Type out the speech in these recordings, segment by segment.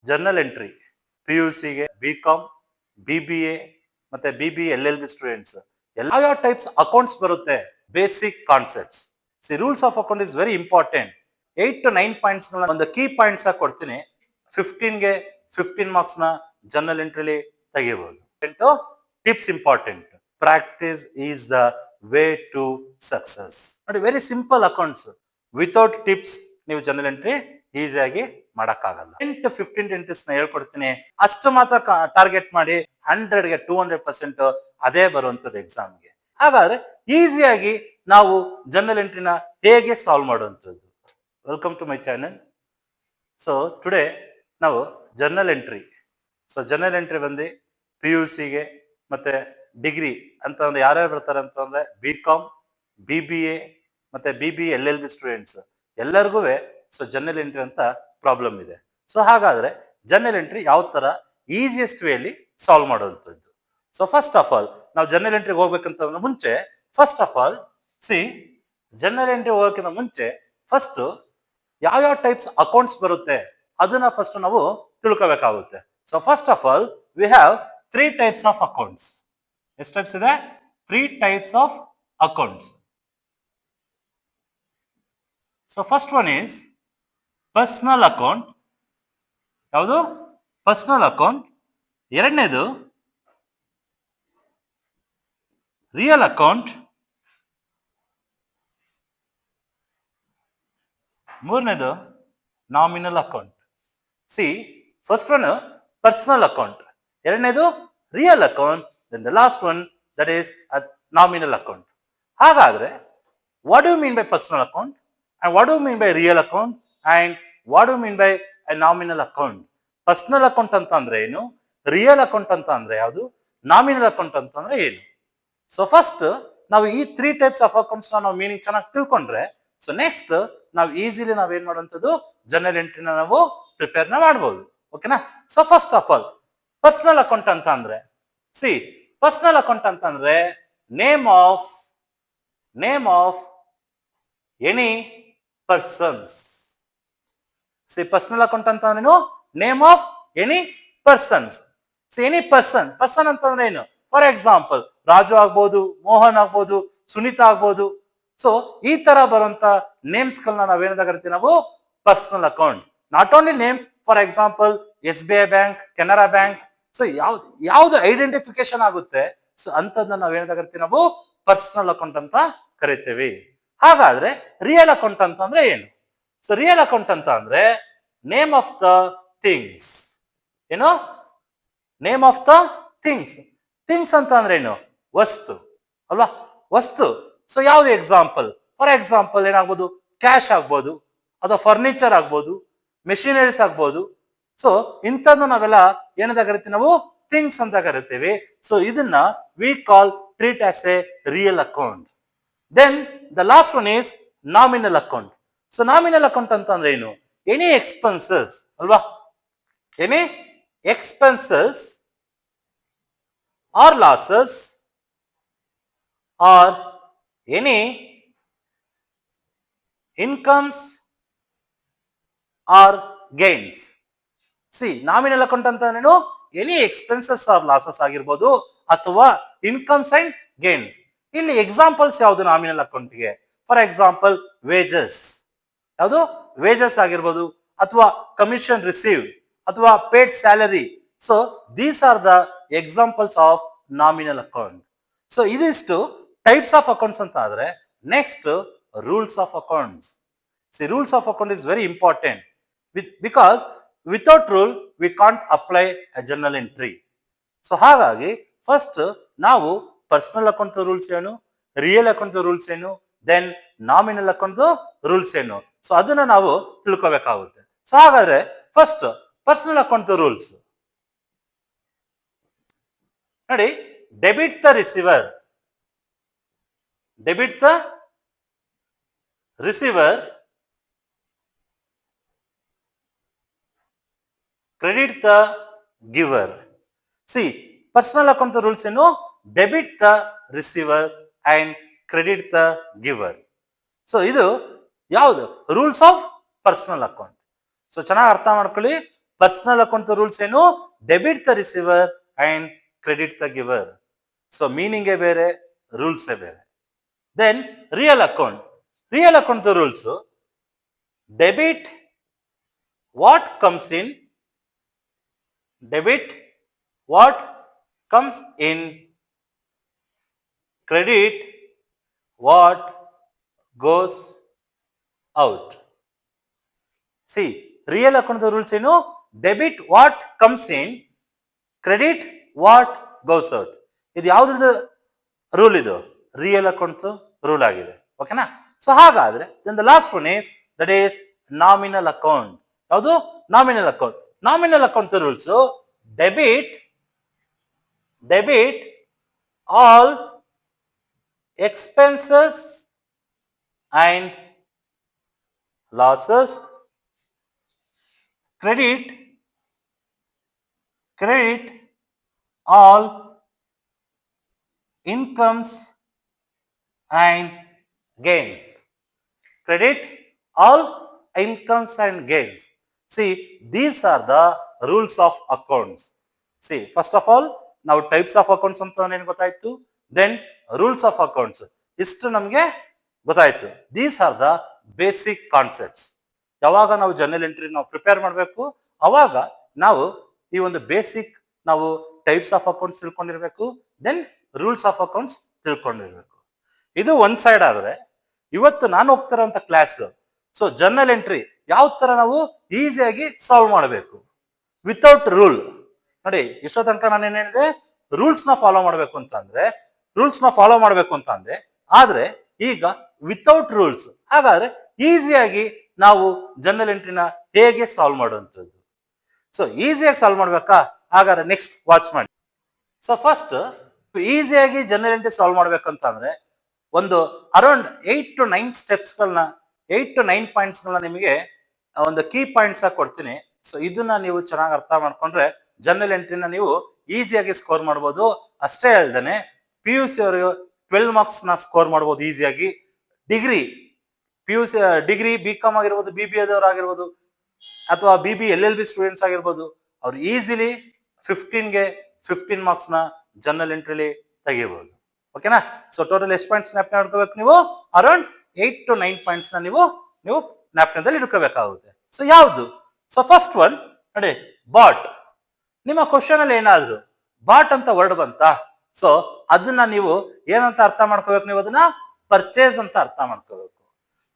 Journal entry PUCಗೆ BCom BBA ಮತ್ತೆ BBA LLB students ಯಾವ ಟೈಪ್ಸ್ ಅಕೌಂಟ್ಸ್ ಬರುತ್ತೆ basic concepts. Rules of account is very important. 8 to 9 points ಒಂದು key points ಆಗಿ ಕೊಡ್ತೀನಿ. 15ಗೆ 15 ಮಾರ್ಕ್ಸ್ ನ ಜರ್ನಲ್ ಎಂಟ್ರಿಲಿ ತೆಗಿಬಹುದು. Tips important. Practice is the way to success. ನೋಡಿ, very simple accounts. Without tips ನೀವು ಜರ್ನಲ್ ಎಂಟ್ರಿ ಈಸಿಯಾಗಿ ಮಾಡಕ್ಕಾಗಲ್ಲ. 10-15 ಎಂಟ್ರೀಸ್ ನ ಹೇಳ್ಕೊಡ್ತೀನಿ, ಅಷ್ಟು ಮಾತ್ರ ಟಾರ್ಗೆಟ್ ಮಾಡಿ 100ಗೆ 200% ಅದೇ ಬರುವಂತದ್ದು ಎಕ್ಸಾಮ್ಗೆ. ಹಾಗಾದ್ರೆ ಈಸಿಯಾಗಿ ನಾವು ಜರ್ನಲ್ ಎಂಟ್ರಿನ ಹೇಗೆ ಸಾಲ್ವ್ ಮಾಡುವಂಥದ್ದು. Welcome to my channel. So today ನಾವು journal entry. So journal entry ಬಂದು PUCಗೆ ಮತ್ತೆ ಡಿಗ್ರಿ ಅಂತಂದ್ರೆ ಯಾರ್ಯಾರು ಬರ್ತಾರೆ ಅಂತಂದ್ರೆ BCom BBA ಮತ್ತೆ BBA LLB ಸ್ಟೂಡೆಂಟ್ಸ್ ಎಲ್ಲರಿಗೂ ಸೊ ಜರ್ನಲ್ ಎಂಟ್ರಿ ಅಂತ ಪ್ರಾಬ್ಲಮ್ ಇದೆ. ಸೊ ಹಾಗಾದ್ರೆ ಜರ್ನಲ್ ಎಂಟ್ರಿ ಯಾವ ತರ ಈಸಿಯೆಸ್ಟ್ ವೇಲಿ ಸಾಲ್ವ್ ಮಾಡುವಂಥದ್ದು. ಸೊ ಫಸ್ಟ್ ಆಫ್ ಆಲ್ ನಾವು ಜರ್ನಲ್ ಎಂಟ್ರಿಗೆ ಹೋಗ್ಬೇಕಂತ ಮುಂಚೆ first of all journal entry ಹೋಗೋಕ್ಕಿಂತ ಮುಂಚೆ ಫಸ್ಟ್ ಯಾವ ಟೈಪ್ಸ್ ಅಕೌಂಟ್ಸ್ ಬರುತ್ತೆ ಅದನ್ನ ಫಸ್ಟ್ ನಾವು ತಿಳ್ಕೋಬೇಕಾಗುತ್ತೆ. So first of all we have 3 types of accounts. ಎಷ್ಟು ಟೈಪ್ಸ್ ಇದೆ? 3 types of accounts. So first one is personal account. ಯಾವುದು? Personal account. ಎರಡನೇದು ರಿಯಲ್ ಅಕೌಂಟ್. ಮೂರನೇದು nominal account. First one personal account, ಎರಡನೇದು real account, then the last one that is nominal account. ಹಾಗಾದ್ರೆ what do you mean by personal account and what do you mean by real account and what do you mean by nominal account? Personal account ಅಂತ ಅಂದ್ರೆ ಏನು? Real account ಅಂತ ಅಂದ್ರೆ ಯಾವುದು? Nominal account ಅಂತ ಅಂದ್ರೆ ಏನು? ಸೊ ಫಸ್ಟ್ ನಾವು ಈ 3 ಟೈಪ್ಸ್ ಆಫ್ ಅಕೌಂಟ್ಸ್ ನಾವು ಮೀನಿಂಗ್ ಚೆನ್ನಾಗಿ ತಿಳ್ಕೊಂಡ್ರೆ ಸೊ ನೆಕ್ಸ್ಟ್ ನಾವು ಈಸಿಲಿ ನಾವೇನ್ ಮಾಡುವಂಥದ್ದು ಜರ್ನಲ್ ಎಂಟ್ರಿನ ನಾವು ಪ್ರಿಪೇರ್ ಮಾಡಬಹುದು. ಓಕೆನಾ? So first of all personal account ಅಂತ ಅಂದ್ರೆ ಪರ್ಸನಲ್ ಅಕೌಂಟ್ ಅಂತ ಅಂದ್ರೆ name of any persons. Personal account ಅಂತ ಅಂದ್ರೆ name of any persons. Any person ಅಂತಂದ್ರೆ ಏನು? ಫಾರ್ ಎಕ್ಸಾಂಪಲ್ ರಾಜು ಆಗ್ಬೋದು, ಮೋಹನ್ ಆಗ್ಬೋದು, ಸುನೀತಾ ಆಗ್ಬೋದು. ಸೊ ಈ ತರ ಬರುವಂತ ನೇಮ್ಸ್ ಗಳನ್ನ ನಾವೇನಂತ ಕರಿತೀವಿ ನಾವು personal account. Not only names, for example SBI bank, Canara bank. So ಯಾವ್ದು ಐಡೆಂಟಿಫಿಕೇಶನ್ ಆಗುತ್ತೆ ಸೊ ಅಂತದನ್ನ ನಾವೇನಂತ ಕರಿತೀವಿ ನಾವು ಪರ್ಸನಲ್ ಅಕೌಂಟ್ ಅಂತ ಕರಿತೀವಿ. ಹಾಗಾದ್ರೆ ರಿಯಲ್ ಅಕೌಂಟ್ ಅಂತ ಅಂದ್ರೆ ಏನು? ಸೊ ರಿಯಲ್ ಅಕೌಂಟ್ ಅಂತ ಅಂದ್ರೆ ನೇಮ್ ಆಫ್ ದ ಥಿಂಗ್ಸ್. ಏನು? Name of the things. Things ಅಂತ ಅಂದ್ರೆ ಏನು? ವಸ್ತು ಅಲ್ವಾ? ವಸ್ತು. ಸೊ ಯಾವ್ದು ಎಕ್ಸಾಂಪಲ್? ಫಾರ್ ಎಕ್ಸಾಂಪಲ್ ಏನಾಗ್ಬೋದು? ಕ್ಯಾಶ್ ಆಗ್ಬೋದು, ಅಥವಾ ಫರ್ನಿಚರ್ ಆಗ್ಬೋದು, ಮೆಷಿನರೀಸ್ ಆಗ್ಬೋದು. ಸೊ ಇಂಥದ್ದು ನಾವೆಲ್ಲ ಏನಂತ ಕರಿತೀವಿ ನಾವು ಥಿಂಗ್ಸ್ ಅಂತ ಕರಿತೀವಿ. ಸೊ ಇದನ್ನ we call treat as a real account. Then the last one is nominal account. So nominal account ಅಂತ ಅಂದ್ರೆ ಏನು? ಎನಿ ಎಕ್ಸ್ಪೆನ್ಸಸ್ ಅಲ್ವಾ? Any expenses or losses or any incomes or gains. Nominal account ಅಂತ ಏನು? Any expenses or losses ಆಗಿರ್ಬೋದು ಅಥವಾ incomes and gains. ಇಲ್ಲಿ examples ಯಾವುದು ನಾಮಿನಲ್ ಅಕೌಂಟ್ಗೆ? For example wages. ಯಾವುದು? ವೇಜಸ್ ಆಗಿರ್ಬೋದು, ಅಥವಾ ಕಮಿಷನ್ ರಿಸೀವ್, ಅಥವಾ paid salary. So these are the examples of nominal account. So ಇದಿಷ್ಟು ಟೈಪ್ಸ್ ಆಫ್ ಅಕೌಂಟ್ಸ್ ಅಂತ ಆದ್ರೆ next rules of accounts. Rules of account is very important because without rule we can't apply a journal entry. So ಹಾಗಾಗಿ first ನಾವು personal account rules ಏನು, real account rules ಏನು, then nominal account rules ಏನು, so ಅದನ್ನ ನಾವು ತಿಳ್ಕೋಬೇಕಾಗುತ್ತೆ. So ಹಾಗಾದ್ರೆ first personal account rules ನೋಡಿ. Debit the receiver, credit the giver. Personal account rules ಏನು? Debit the receiver and credit the giver. So ಇದು ಯಾವುದು rules of personal account. So ಚೆನ್ನಾಗಿ ಅರ್ಥ ಮಾಡ್ಕೊಳ್ಳಿ. ಪರ್ಸನಲ್ ಅಕೌಂಟ್ ರೂಲ್ಸ್ ಏನು? Debit the receiver and credit the giver. So meaning ಬೇರೆ, rules ಬೇರೆ. Then real account. Real account rules debit what comes in, debit what comes in, credit what goes out. See real account rules ಏನು? Debit what comes in, credit what goes out. ಇದು ಯಾವ್ದು rule? ಇದು real account rule ಆಗಿದೆ. ಓಕೆನಾ? So ಹಾಗಾದ್ರೆ the last one is that is nominal account. ಯಾವುದು? Nominal account. Nominal account rules debit all expenses and losses, credit all incomes and gains. Credit all incomes and gains. See, these are the rules of accounts. See, first of all, now types of accounts anta ಏನು ಗೊತ್ತಾಯ್ತು. Then rules of accounts, ಇಷ್ಟು ನಮಗೆ ಗೊತ್ತಾಯ್ತು. These are the basic concepts. ಯಾವಾಗ ನಾವು journal entry ನಾವು prepare ಮಾಡಬೇಕು, ಅವಾಗ ನಾವು ಈ ಒಂದು ಬೇಸಿಕ್ ನಾವು ಟೈಪ್ಸ್ ಆಫ್ ಅಕೌಂಟ್ಸ್ ತಿಳ್ಕೊಂಡಿರ್ಬೇಕು. ದೆನ್ ರೂಲ್ಸ್ ಆಫ್ ಅಕೌಂಟ್ಸ್ ತಿಳ್ಕೊಂಡಿರ್ಬೇಕು. ಇದು ಒಂದ್ ಸೈಡ್ ಆದ್ರೆ, ಇವತ್ತು ನಾನು ಹೋಗ್ತಿರೋಂಥ ಕ್ಲಾಸ್ ಸೊ ಜರ್ನಲ್ ಎಂಟ್ರಿ ಯಾವ ತರ ನಾವು ಈಸಿಯಾಗಿ ಸಾಲ್ವ್ ಮಾಡಬೇಕು ವಿತೌಟ್ ರೂಲ್. ನೋಡಿ, ಇಷ್ಟೋ ತನಕ ನಾನು ಏನ್ ಹೇಳಿದೆ, ರೂಲ್ಸ್ ನ ಫಾಲೋ ಮಾಡಬೇಕು ಅಂತ ಅಂದ್ರೆ, ಆದ್ರೆ ಈಗ ವಿತೌಟ್ ರೂಲ್ಸ್. ಹಾಗಾದ್ರೆ ಈಸಿಯಾಗಿ ನಾವು ಜರ್ನಲ್ ಎಂಟ್ರಿನ ಹೇಗೆ ಸಾಲ್ವ್ ಮಾಡುವಂಥದ್ದು? ಸೊ ಈಸಿಯಾಗಿ ಸಾಲ್ವ್ ಮಾಡ್ಬೇಕಾ? ಹಾಗಾದ್ರೆ ನೆಕ್ಸ್ಟ್ ವಾಚ್ ಮಾಡಿ. ಸೊ ಫಸ್ಟ್ ಈಸಿಯಾಗಿ ಜರ್ನಲ್ ಎಂಟ್ರಿ ಸಾಲ್ವ್ ಮಾಡ್ಬೇಕಂತ ಅಂದ್ರೆ ಒಂದು ಅರೌಂಡ್ 8 to 9 ಸ್ಟೆಪ್ಸ್ಗಳನ್ನ 8 to 9 ಪಾಯಿಂಟ್ಸ್ಗಳನ್ನ ನಿಮಗೆ ಒಂದು ಕೀ ಪಾಯಿಂಟ್ಸ್ ಆಗಿ ಕೊಡ್ತೀನಿ. ಸೊ ಇದನ್ನ ನೀವು ಚೆನ್ನಾಗಿ ಅರ್ಥ ಮಾಡ್ಕೊಂಡ್ರೆ ಜರ್ನಲ್ ಎಂಟ್ರಿನ ನೀವು ಈಸಿಯಾಗಿ ಸ್ಕೋರ್ ಮಾಡ್ಬೋದು. ಅಷ್ಟೇ ಅಲ್ದೇನೆ PUC ಅವರಿಗೆ 12 ಮಾರ್ಕ್ಸ್ ನ ಸ್ಕೋರ್ ಮಾಡ್ಬೋದು ಈಸಿಯಾಗಿ. PUC ಡಿಗ್ರಿ BCom ಆಗಿರ್ಬೋದು, BBA ದವರು ಆಗಿರ್ಬೋದು, ಅಥವಾ BB LLB ಸ್ಟೂಡೆಂಟ್ಸ್ ಆಗಿರ್ಬೋದು, ಅವ್ರು ಈಸಿಲಿ 15 ಮಾರ್ಕ್ಸ್ ನ ಜರ್ನಲ್ ಎಂಟ್ರಿಲಿ ತೆಗಿಬಹುದು. ಓಕೆನಾ? ಸೊ ಟೋಟಲ್ ಎಷ್ಟು ಪಾಯಿಂಟ್ಸ್ ಜ್ಞಾಪನ ಇಟ್ಕೋಬೇಕು ನೀವು? ಅರೌಂಡ್ 8 to 9 ಪಾಯಿಂಟ್ಸ್ ನ ನೀವು ಜ್ಞಾಪನದಲ್ಲಿ ಇಟ್ಕೋಬೇಕಾಗುತ್ತೆ. ಸೊ ಯಾವುದು? ಸೊ ಫಸ್ಟ್ ಒನ್ ನೋಡಿ, ಬಾಟ್. ನಿಮ್ಮ ಕ್ವಶನ್ ಅಲ್ಲಿ ಏನಾದ್ರು ಬಾಟ್ ಅಂತ ವರ್ಡ್ ಬಂತ, ಸೊ ಅದನ್ನ ನೀವು ಏನಂತ ಅರ್ಥ ಮಾಡ್ಕೋಬೇಕು? ನೀವು ಅದನ್ನ ಪರ್ಚೇಸ್ ಅಂತ ಅರ್ಥ ಮಾಡ್ಕೋಬೇಕು.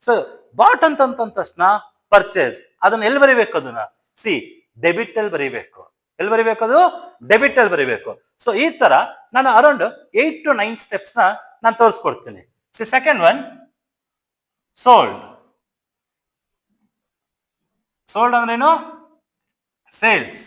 ಸೊ ಬಾಟ್ ಅಂತ ತಕ್ಷಣ ಪರ್ಚೇಸ್, ಅದನ್ನ ಎಲ್ಲಿ ಬರಿಬೇಕು? ಅದನ್ನ ಡೆಬಿಟ್ ಅಲ್ಲಿ ಬರಿಬೇಕು. ಎಲ್ಲಿ ಬರಿಬೇಕು? ಅದು ಡೆಬಿಟ್ ಅಲ್ಲಿ ಬರಿಬೇಕು. ಸೊ ಈ ತರ ನಾನು ಅರೌಂಡ್ 8 to 9 ಸ್ಟೆಪ್ಸ್ ನ ನಾನು ತೋರಿಸ್ಕೊಡ್ತೀನಿ. Second one, sold. ಸೋಲ್ಡ್ ಅಂದ್ರೇನು? ಸೇಲ್ಸ್.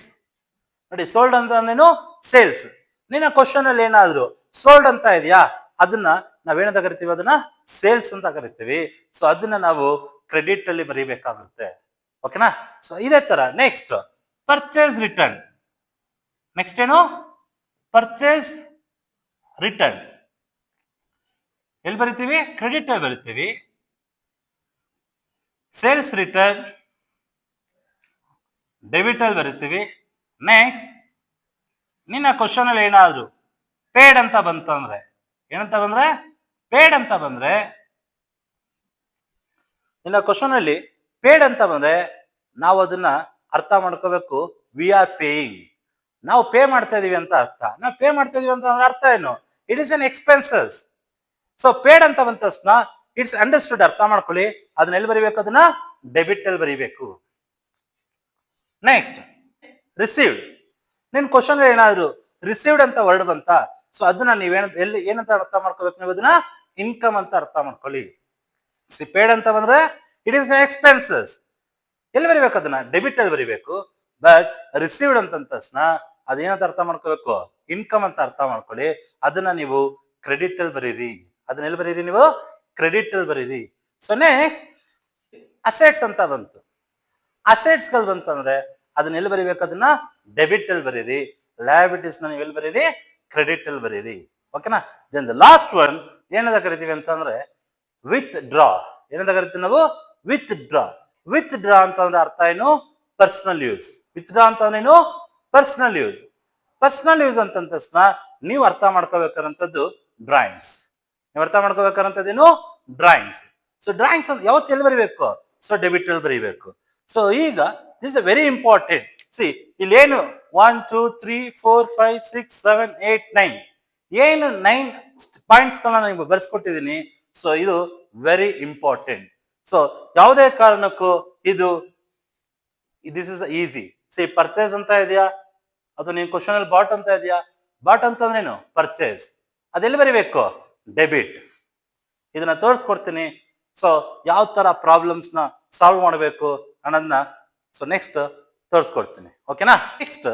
ನೋಡಿ, ಸೋಲ್ಡ್ ಅಂದ್ರೇನು? ಸೇಲ್ಸ್. ನಿನ್ನ ಕ್ವಶನ್ ಅಲ್ಲಿ ಏನಾದ್ರು ಸೋಲ್ಡ್ ಅಂತ ಇದೆಯಾ, ಅದನ್ನ ನಾವೇನಂತ ಕರಿತೀವಿ? ಅದನ್ನ ಸೇಲ್ಸ್ ಅಂತ ಕರಿತೀವಿ. ಸೊ ಅದನ್ನ ನಾವು ಕ್ರೆಡಿಟ್ ಅಲ್ಲಿ ಬರೀಬೇಕಾಗುತ್ತೆ. ಓಕೆನಾ? ಸೊ ಇದೇ ತರ ನೆಕ್ಸ್ಟ್ ಪರ್ಚೇಸ್ ರಿಟರ್ನ್. ನೆಕ್ಸ್ಟ್ ಏನು? Purchase return. ಎಲ್ಲಿ ಬರಿತೀವಿ? ಕ್ರೆಡಿಟ್ ಅಲ್ಲಿ ಬರಿತೀವಿ. ಸೇಲ್ಸ್ ರಿಟರ್ನ್ ಡೆಬಿಟ್ ಅಲ್ಲಿ ಬರಿತೀವಿ. ನೆಕ್ಸ್ಟ್ ನಿನ್ನ ಕ್ವಶನ್ ಅಲ್ಲಿ ಏನಾದ್ರು ಪೇಡ್ ಅಂತ ಬಂತಂದ್ರೆ, ಏನಂತ ಬಂದ್ರೆ? ಪೇಡ್ ಅಂತ ಬಂದ್ರೆ, ನಿನ್ನ ಕ್ವಶನ್ ಅಲ್ಲಿ ಪೇಡ್ ಅಂತ ಬಂದ್ರೆ ನಾವು ಅದನ್ನ ಅರ್ಥ ಮಾಡ್ಕೋಬೇಕು. ವಿ ಆರ್ ಪೇಯಿಂಗ್, ನಾವು ಪೇ ಮಾಡ್ತಾ ಇದೀವಿ ಅಂತ ಅರ್ಥ. ನಾವು ಪೇ ಮಾಡ್ತಾ ಇದೀವಿ ಅಂತ ಅರ್ಥ ಏನು? It is an expenses. So paid ಅಂತ ಬಂದ ತಕ್ಷಣ ಇಟ್ಸ್ ಅಂಡರ್ಸ್ಟುಡ್, ಅರ್ಥ ಮಾಡ್ಕೊಳ್ಳಿ. ಅದನ್ನ ಎಲ್ಲಿ ಬರಿಬೇಕು? ಅದನ್ನ ಡೆಬಿಟ್ ಅಲ್ಲಿ ಬರಿಬೇಕು. Next received. ನಿನ್ ಕ್ವಶನ್ ಏನಾದ್ರು ರಿಸೀವ್ಡ್ ಅಂತ ವರ್ಡ್ ಬಂತ, ಸೊ ಅದನ್ನ ಏನಂತ ಅರ್ಥ ಮಾಡ್ಕೋಬೇಕು? ನೀವು ಅದನ್ನ ಇನ್ಕಮ್ ಅಂತ ಅರ್ಥ ಮಾಡ್ಕೊಳ್ಳಿ. ಪೇಡ್ ಅಂತ ಬಂದ್ರೆ ಇಟ್ ಇಸ್ ಎಕ್ಸ್ಪೆನ್ಸಸ್. ಎಲ್ಲಿ ಬರಿಬೇಕು? ಅದನ್ನ ಡೆಬಿಟ್ ಅಲ್ಲಿ ಬರಿಬೇಕು. ಬಟ್ ರಿಸೀವ್ಡ್ ಅಂತ ತಕ್ಷಣ ಅದೇನಂತ ಅರ್ಥ ಮಾಡ್ಕೋಬೇಕು? ಇನ್ಕಮ್ ಅಂತ ಅರ್ಥ ಮಾಡ್ಕೊಳ್ಳಿ. ಅದನ್ನ ನೀವು ಕ್ರೆಡಿಟ್ ಅಲ್ಲಿ ಬರೀರಿ. ಅದನ್ನ ಎಲ್ಲಿ ಬರೀರಿ? ನೀವು ಕ್ರೆಡಿಟ್ ಅಲ್ಲಿ ಬರೀರಿ. ಸೊ ನೆಕ್ಸ್ಟ್ ಅಸೆಟ್ಸ್ ಅಂತ ಬಂತು. ಅಸೆಟ್ಸ್ ಗಳು ಬಂತು ಅಂದ್ರೆ ಅದನ್ನ ಎಲ್ಲಿ ಬರಿಬೇಕು? ಅದನ್ನ ಡೆಬಿಟ್ ಅಲ್ಲಿ ಬರೀರಿ. ಲಯಬಿಲಿಟೀಸ್ ನ ನೀವು ಎಲ್ಲಿ ಬರೀರಿ? ಕ್ರೆಡಿಟ್ ಅಲ್ಲಿ ಬರೀರಿ. ಓಕೆನಾ? ದೆನ್ ದ ಲಾಸ್ಟ್ ಒನ್ ಏನಂತ ಕರಿತೀವಿ ಅಂತಂದ್ರೆ ವಿತ್ ಡ್ರಾ. ಏನಂತ ಕರಿತೀವಿ ನಾವು? With draw. ವಿತ್ ಡ್ರಾ ಅಂತಂದ್ರೆ ಅರ್ಥ ಏನು? Personal use. ವಿತ್ಡ್ರಾ ಅಂತಂದ್ರೇನು? Personal use. ಪರ್ಸನಲ್ ಯೂಸ್ ಅಂತಂದ ತಕ್ಷಣ ನೀವು ಅರ್ಥ ಮಾಡ್ಕೋಬೇಕಾದಂಥದ್ದು ಡ್ರಾಯಿಂಗ್ಸ್. ನೀವು ಅರ್ಥ ಮಾಡ್ಕೋಬೇಕಾದಂಥದ್ದೇನು? ಡ್ರಾಯಿಂಗ್ಸ್. ಸೊ ಡ್ರಾಯಿಂಗ್ಸ್ ಅಂತ ಯಾವತ್ತು ಎಲ್ಲಿ ಬರೀಬೇಕು? ಸೊ ಡೆಬಿಟ್ ಅಲ್ಲಿ ಬರೀಬೇಕು. ಸೊ ಈಗ this is very important. C ಇಲ್ಲೇನು 1 2 3 4 5 6 7 8 9 ಏನು 9 ಪಾಯಿಂಟ್ಸ್ ಗಳನ್ನ ನಿಮ್ಗೆ ಬರ್ಸ್ಕೊಟ್ಟಿದ್ದೀನಿ. ಸೊ ಇದು ವೆರಿ ಇಂಪಾರ್ಟೆಂಟ್. ಸೊ ಯಾವುದೇ ಕಾರಣಕ್ಕೂ ಇದು this is easy. C purchase ಅಂತ ಇದೆಯಾ, ಅದು ನೀವು ಕ್ವಶನ್ ಅಲ್ಲಿ ಬಾಟ್ ಅಂತ ಇದೆಯಾ? ಬಾಟ್ ಅಂತಂದ್ರೇನು? ಪರ್ಚೇಸ್. ಅದೆಲ್ಲಿ ಬರೀಬೇಕು? ಡೆಬಿಟ್. ಇದನ್ನ ತೋರಿಸ್ಕೊಡ್ತೀನಿ. ಸೊ ಯಾವ ತರ ಪ್ರಾಬ್ಲಮ್ಸ್ ನ ಸಾಲ್ವ್ ಮಾಡಬೇಕು ಅನ್ನೋದನ್ನ ಸೊ ನೆಕ್ಸ್ಟ್ ತೋರಿಸ್ಕೊಡ್ತೀನಿ. ಓಕೆನಾ? ನೆಕ್ಸ್ಟ್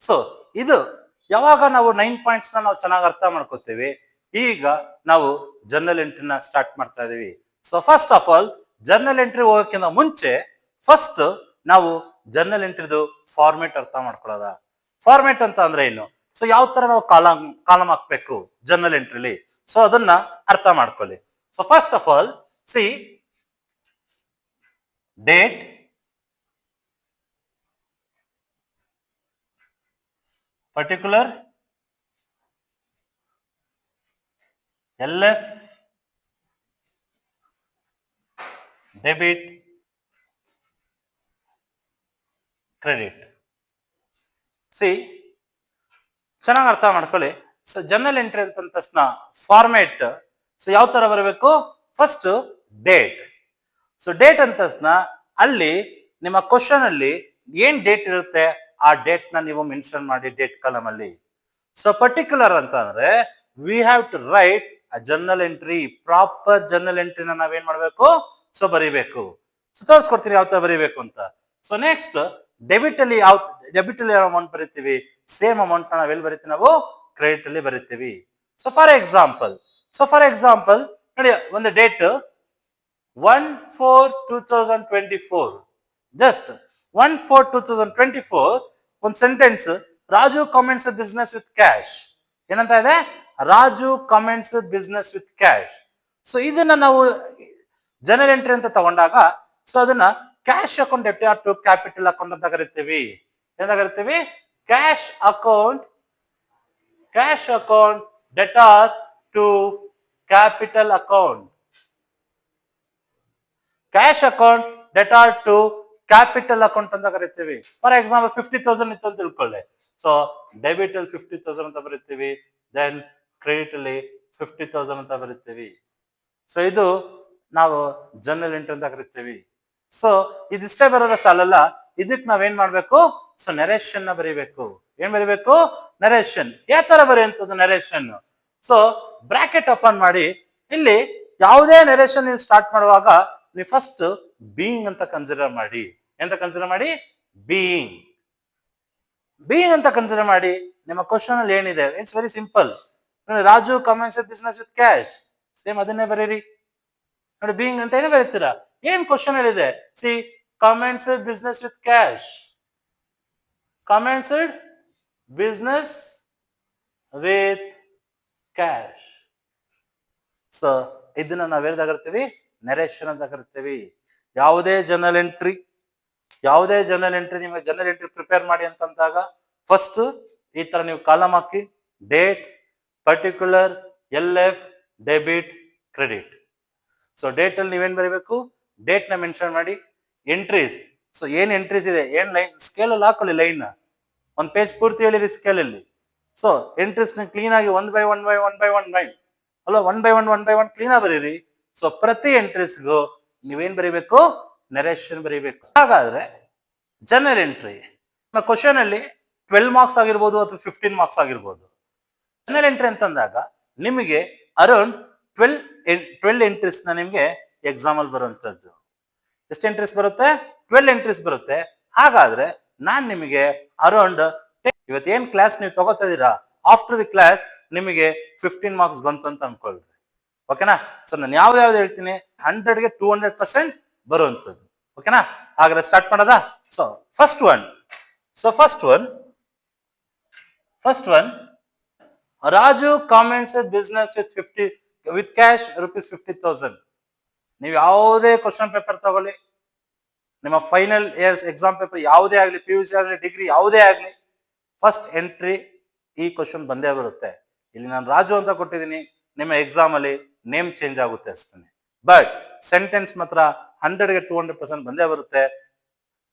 ಸೊ ಇದು ಯಾವಾಗ ನಾವು 9 ಪಾಯಿಂಟ್ಸ್ ನಾವು ಚೆನ್ನಾಗಿ ಅರ್ಥ ಮಾಡ್ಕೋತೀವಿ. ಈಗ ನಾವು ಜರ್ನಲ್ ಎಂಟ್ರಿನ ಸ್ಟಾರ್ಟ್ ಮಾಡ್ತಾ ಇದೀವಿ. So first of all journal entry ಹೋಗೋಕ್ಕಿಂತ ಮುಂಚೆ ಫಸ್ಟ್ ನಾವು ಜರ್ನಲ್ ಎಂಟ್ರಿದು ಫಾರ್ಮೆಟ್ ಅರ್ಥ ಮಾಡ್ಕೊಳ್ಳೋದ. ಫಾರ್ಮೆಟ್ ಅಂತ ಅಂದ್ರೆ ಏನು? ಸೊ ಯಾವ ತರ ನಾವು ಕಾಲಮ್ ಹಾಕ್ಬೇಕು ಜರ್ನಲ್ ಎಂಟ್ರಿಲಿ, ಸೊ ಅದನ್ನ ಅರ್ಥ ಮಾಡ್ಕೊಳ್ಳಿ. So first of all C date, particular, LF, debit, credit. C ಚೆನ್ನಾಗಿ ಅರ್ಥ ಮಾಡ್ಕೊಳ್ಳಿ. ಸೊ ಜರ್ನಲ್ ಎಂಟ್ರಿ ಅಂತ ತಕ್ಷಣ ಫಾರ್ಮೇಟ್ ಸೊ ಯಾವ ತರ ಬರಬೇಕು? First date. ಸೊ ಡೇಟ್ ಅಂತ ತಕ್ಷಣ ಅಲ್ಲಿ ನಿಮ್ಮ ಕ್ವಶನ್ ಅಲ್ಲಿ ಏನ್ ಡೇಟ್ ಇರುತ್ತೆ ಆ ಡೇಟ್ ನ ನೀವು ಮೆನ್ಷನ್ ಮಾಡಿ ಡೇಟ್ ಕಾಲಮ್ ಅಲ್ಲಿ. ಸೊ ಪರ್ಟಿಕ್ಯುಲರ್ ಅಂತ ಅಂದ್ರೆ we have to write a journal entry. Proper journal ಎಂಟ್ರಿನ ನಾವೇನ್ ಮಾಡ್ಬೇಕು? ಸೊ ಬರೀಬೇಕು. ಸೊ ತೋರಿಸ್ಕೊಡ್ತೀನಿ ಯಾವ ತರ ಬರೀಬೇಕು ಅಂತ. ಸೊ ನೆಕ್ಸ್ಟ್ ಡೆಬಿಟ್ ಅಲ್ಲಿ ಯಾವ ಅಮೌಂಟ್ ಬರೀತೀವಿ? ಸೇಮ್ ಅಮೌಂಟ್ ನಾವೆಲ್ಲಿ ಬರೀತೀವಿ? ನಾವು ಕ್ರೆಡಿಟ್ ಅಲ್ಲಿ ಬರೀತೀವಿ. ಸೊ ಫಾರ್ ಎಕ್ಸಾಂಪಲ್ ನೋಡಿ, ಒಂದು ಡೇಟ್ 1/4/2024. ಜಸ್ಟ್ 1/4/2024 ಒಂದು sentence, Raju commences business with cash. ಏನಂತ ಇದೆ? Raju commences business with cash. So ಇದನ್ನ ನಾವು ಜನರಲ್ ಎಂಟ್ರಿ ಅಂತ ತಗೊಂಡಾಗ ಸೊ ಅದನ್ನ cash account debit to capital account ಅಂತ ಕರಿತೀವಿ. ಏನಂತ ಕರಿತೀವಿ? Cash account debtor to capital account. Cash account debtor to capital account ಅಂತ ಕರಿತೀವಿ. ಫಾರ್ ಎಕ್ಸಾಂಪಲ್ 50,000 ಇತ್ತು ಅಂತ ತಿಳ್ಕೊಳ್ಳಿ. ಸೊ ಡೆಬಿಟ್ ಅಲ್ಲಿ 50,000 ಅಂತ ಬರೀತೀವಿ, ದೆನ್ ಕ್ರೆಡಿಟ್ ಅಲ್ಲಿ 50,000 ಅಂತ ಬರೀತೀವಿ. ಸೊ ಇದು ನಾವು ಜರ್ನಲ್ ಎಂಟ್ರಿ ಅಂತ ಕರಿತೀವಿ. ಸೊ ಇದಿಷ್ಟೇ ಬರೋದ ಸಾಲಲ್ಲ, ಇದಕ್ ನಾವೇನ್ ಮಾಡ್ಬೇಕು? ಸೊ ನರೇಷನ್ ನ ಬರೀಬೇಕು. ಏನ್ ಬರೀಬೇಕು? ನರೇಷನ್. ಯಾವ ತರ ಬರೆಯುವಂಥದ್ದು ನರೇಷನ್? ಸೊ ಬ್ರಾಕೆಟ್ ಓಪನ್ ಮಾಡಿ, ಇಲ್ಲಿ ಯಾವುದೇ ನರೇಷನ್ ನೀವು ಸ್ಟಾರ್ಟ್ ಮಾಡುವಾಗ ನೀವು ಫಸ್ಟ್ ಬೀಯಿಂಗ್ ಅಂತ ಕನ್ಸಿಡರ್ ಮಾಡಿ. ಎಂತ ಕನ್ಸಿಡರ್ ಮಾಡಿ? ಬೀಯಿಂಗ್ ಅಂತ ಕನ್ಸಿಡರ್ ಮಾಡಿ. ನಿಮ್ಮ ಕ್ವಶನ್ ಅಲ್ಲಿ ಏನಿದೆ? It's very simple. Raju commences business with cash, same ಅದನ್ನೇ ಬರೀರಿ. ನೋಡಿ, ಬೀಯಿಂಗ್ ಅಂತ ಏನೇ ಬರೀತೀರಾ? ಏನ್ ಕ್ವಶನ್ ಹೇಳಿದೆ? See commence business with cash, commence business with cash. So ಇದನ್ನ ನಾವೇನಂತ ಕರಿತೀವಿ? ನರೇಷನ್ ಅಂತ ಕರಿತೀವಿ. ಯಾವುದೇ ಜರ್ನಲ್ ಎಂಟ್ರಿ ನಿಮಗೆ ಜರ್ನಲ್ ಎಂಟ್ರಿ ಪ್ರಿಪೇರ್ ಮಾಡಿ ಅಂತಂದಾಗ ಫಸ್ಟ್ ಈ ತರ ನೀವು ಕಾಲಮ್ ಹಾಕಿ, date, particular, LF, debit, credit. So date ಅಲ್ಲಿ ನೀವೇನ್ ಬರೀಬೇಕು? ಡೇಟ್ ನ ಮೆನ್ಷನ್ ಮಾಡಿ. ಎಂಟ್ರೀಸ್, ಸೊ ಏನ್ ಎಂಟ್ರೀಸ್ ಇದೆ, ಏನ್ ಲೈನ್ ಸ್ಕೇಲ್ ಅಲ್ಲಿ ಹಾಕೊಳ್ಳಿ. ಲೈನ್ ಒಂದ್ ಪೇಜ್ ಪೂರ್ತಿ ಹೇಳಿರಿ ಸ್ಕೇಲ್ ಅಲ್ಲಿ. ಸೊ ಎಂಟ್ರೀಸ್ ಕ್ಲೀನ್ ಆಗಿ ಒನ್ ಬೈ ಒನ್ ಅಲ್ಲ, ಒನ್ ಬೈ ಒನ್ ಕ್ಲೀನ್ ಆಗಿ ಬರೀರಿ. ಸೊ ಪ್ರತಿ ಎಂಟ್ರೀಸ್ಗೂ ನೀವೇನ್ ಬರೀಬೇಕು? ನರೇಷನ್ ಬರೀಬೇಕು. ಹಾಗಾದ್ರೆ ಜರ್ನಲ್ ಎಂಟ್ರಿ ಕ್ವಶನ್ ಅಲ್ಲಿ 12 ಮಾರ್ಕ್ಸ್ ಆಗಿರ್ಬೋದು ಅಥವಾ 15 ಮಾರ್ಕ್ಸ್ ಆಗಿರ್ಬೋದು. ಜರ್ನಲ್ ಎಂಟ್ರಿ ಅಂತಂದಾಗ ನಿಮಗೆ ಅರೌಂಡ್ 12 ಎಂಟ್ರೀಸ್ ನ ನಿಮ್ಗೆ ಎಕ್ಸಾಮ್ ಅಲ್ಲಿ ಬರುವಂತದ್ದು. ಎಷ್ಟು ಎಂಟ್ರೀಸ್ ಬರುತ್ತೆ? 12 ಎಂಟ್ರೀಸ್ ಬರುತ್ತೆ. ಹಾಗಾದ್ರೆ ನಾನ್ ನಿಮಗೆ ಅರೌಂಡ್ ಇವತ್ತೇನ್ ಕ್ಲಾಸ್ ನೀವು ತಗೋತಾ ಇದೀರಾ, ಆಫ್ಟರ್ ದಿ ಕ್ಲಾಸ್ ನಿಮಗೆ 15 ಮಾರ್ಕ್ಸ್ ಬಂತು ಅಂತ ಅನ್ಕೊಳ್ರಿ. ಓಕೆನಾ? ಸೊ ನಾನು ಯಾವ್ದು ಹೇಳ್ತೀನಿ, 100ಗೆ 200% ಬರುವಂತದ್ದು. ಓಕೆನಾ? ಹಾಗಾದ್ರೆ ಸ್ಟಾರ್ಟ್ ಮಾಡೋದಾ? So first one Raju comments business with cash ₹50,000. ನೀವು ಯಾವುದೇ ಕ್ವಶನ್ ಪೇಪರ್ ತಗೊಳ್ಳಿ, ನಿಮ್ಮ ಫೈನಲ್ ಇಯರ್ಸ್ ಎಕ್ಸಾಮ್ ಪೇಪರ್ ಯಾವುದೇ ಆಗಲಿ, ಪಿ ಯು ಸಿ ಆಗಲಿ, ಡಿಗ್ರಿ ಯಾವುದೇ ಆಗಲಿ, ಫಸ್ಟ್ ಎಂಟ್ರಿ ಈ ಕ್ವಶನ್ ಬಂದೇ ಬರುತ್ತೆ. ಇಲ್ಲಿ ನಾನು ರಾಜು ಅಂತ ಕೊಟ್ಟಿದ್ದೀನಿ, ನಿಮ್ಮ ಎಕ್ಸಾಮ್ ಅಲ್ಲಿ ನೇಮ್ ಚೇಂಜ್ ಆಗುತ್ತೆ ಅಷ್ಟೇ. ಬಟ್ ಸೆಂಟೆನ್ಸ್ ಮಾತ್ರ 100ಗೆ 200% ಬಂದೇ ಬರುತ್ತೆ.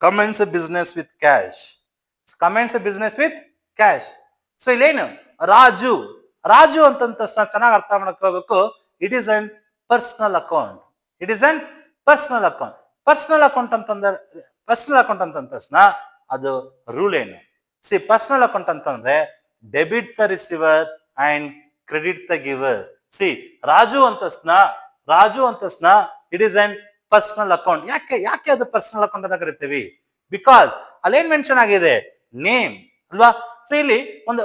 Commence business with cash. Commence business with cash. So ಇಲ್ಲೇನು ರಾಜು, ರಾಜು ಅಂತಂದ ತಕ್ಷಣ ಚೆನ್ನಾಗಿ ಅರ್ಥ ಮಾಡ್ಕೋಬೇಕು, it is an personal account. It is an personal account. Personal account ಅಂತಂದ್ರೆ, ಪರ್ಸನಲ್ ಅಕೌಂಟ್ ಅಂತಂದ ತಕ್ಷಣ ಅದು ರೂಲ್ ಏನು? ಸಿ ಪರ್ಸನಲ್ ಅಕೌಂಟ್ ಅಂತಂದ್ರೆ debit the receiver and credit the ಗಿವರ್. C Raju ಅಂತ ತಕ್ಷಣ, ರಾಜು ಅಂತ ತಕ್ಷಣ it is an personal account. ಯಾಕೆ ಅದು ಪರ್ಸನಲ್ ಅಕೌಂಟ್ ಅಂತ ಕರಿತೀವಿ? ಬಿಕಾಸ್ ಅಲ್ಲೇನ್ ಮೆನ್ಷನ್ ಆಗಿದೆ, ನೇಮ್ ಅಲ್ವಾ? ಸೊ ಇಲ್ಲಿ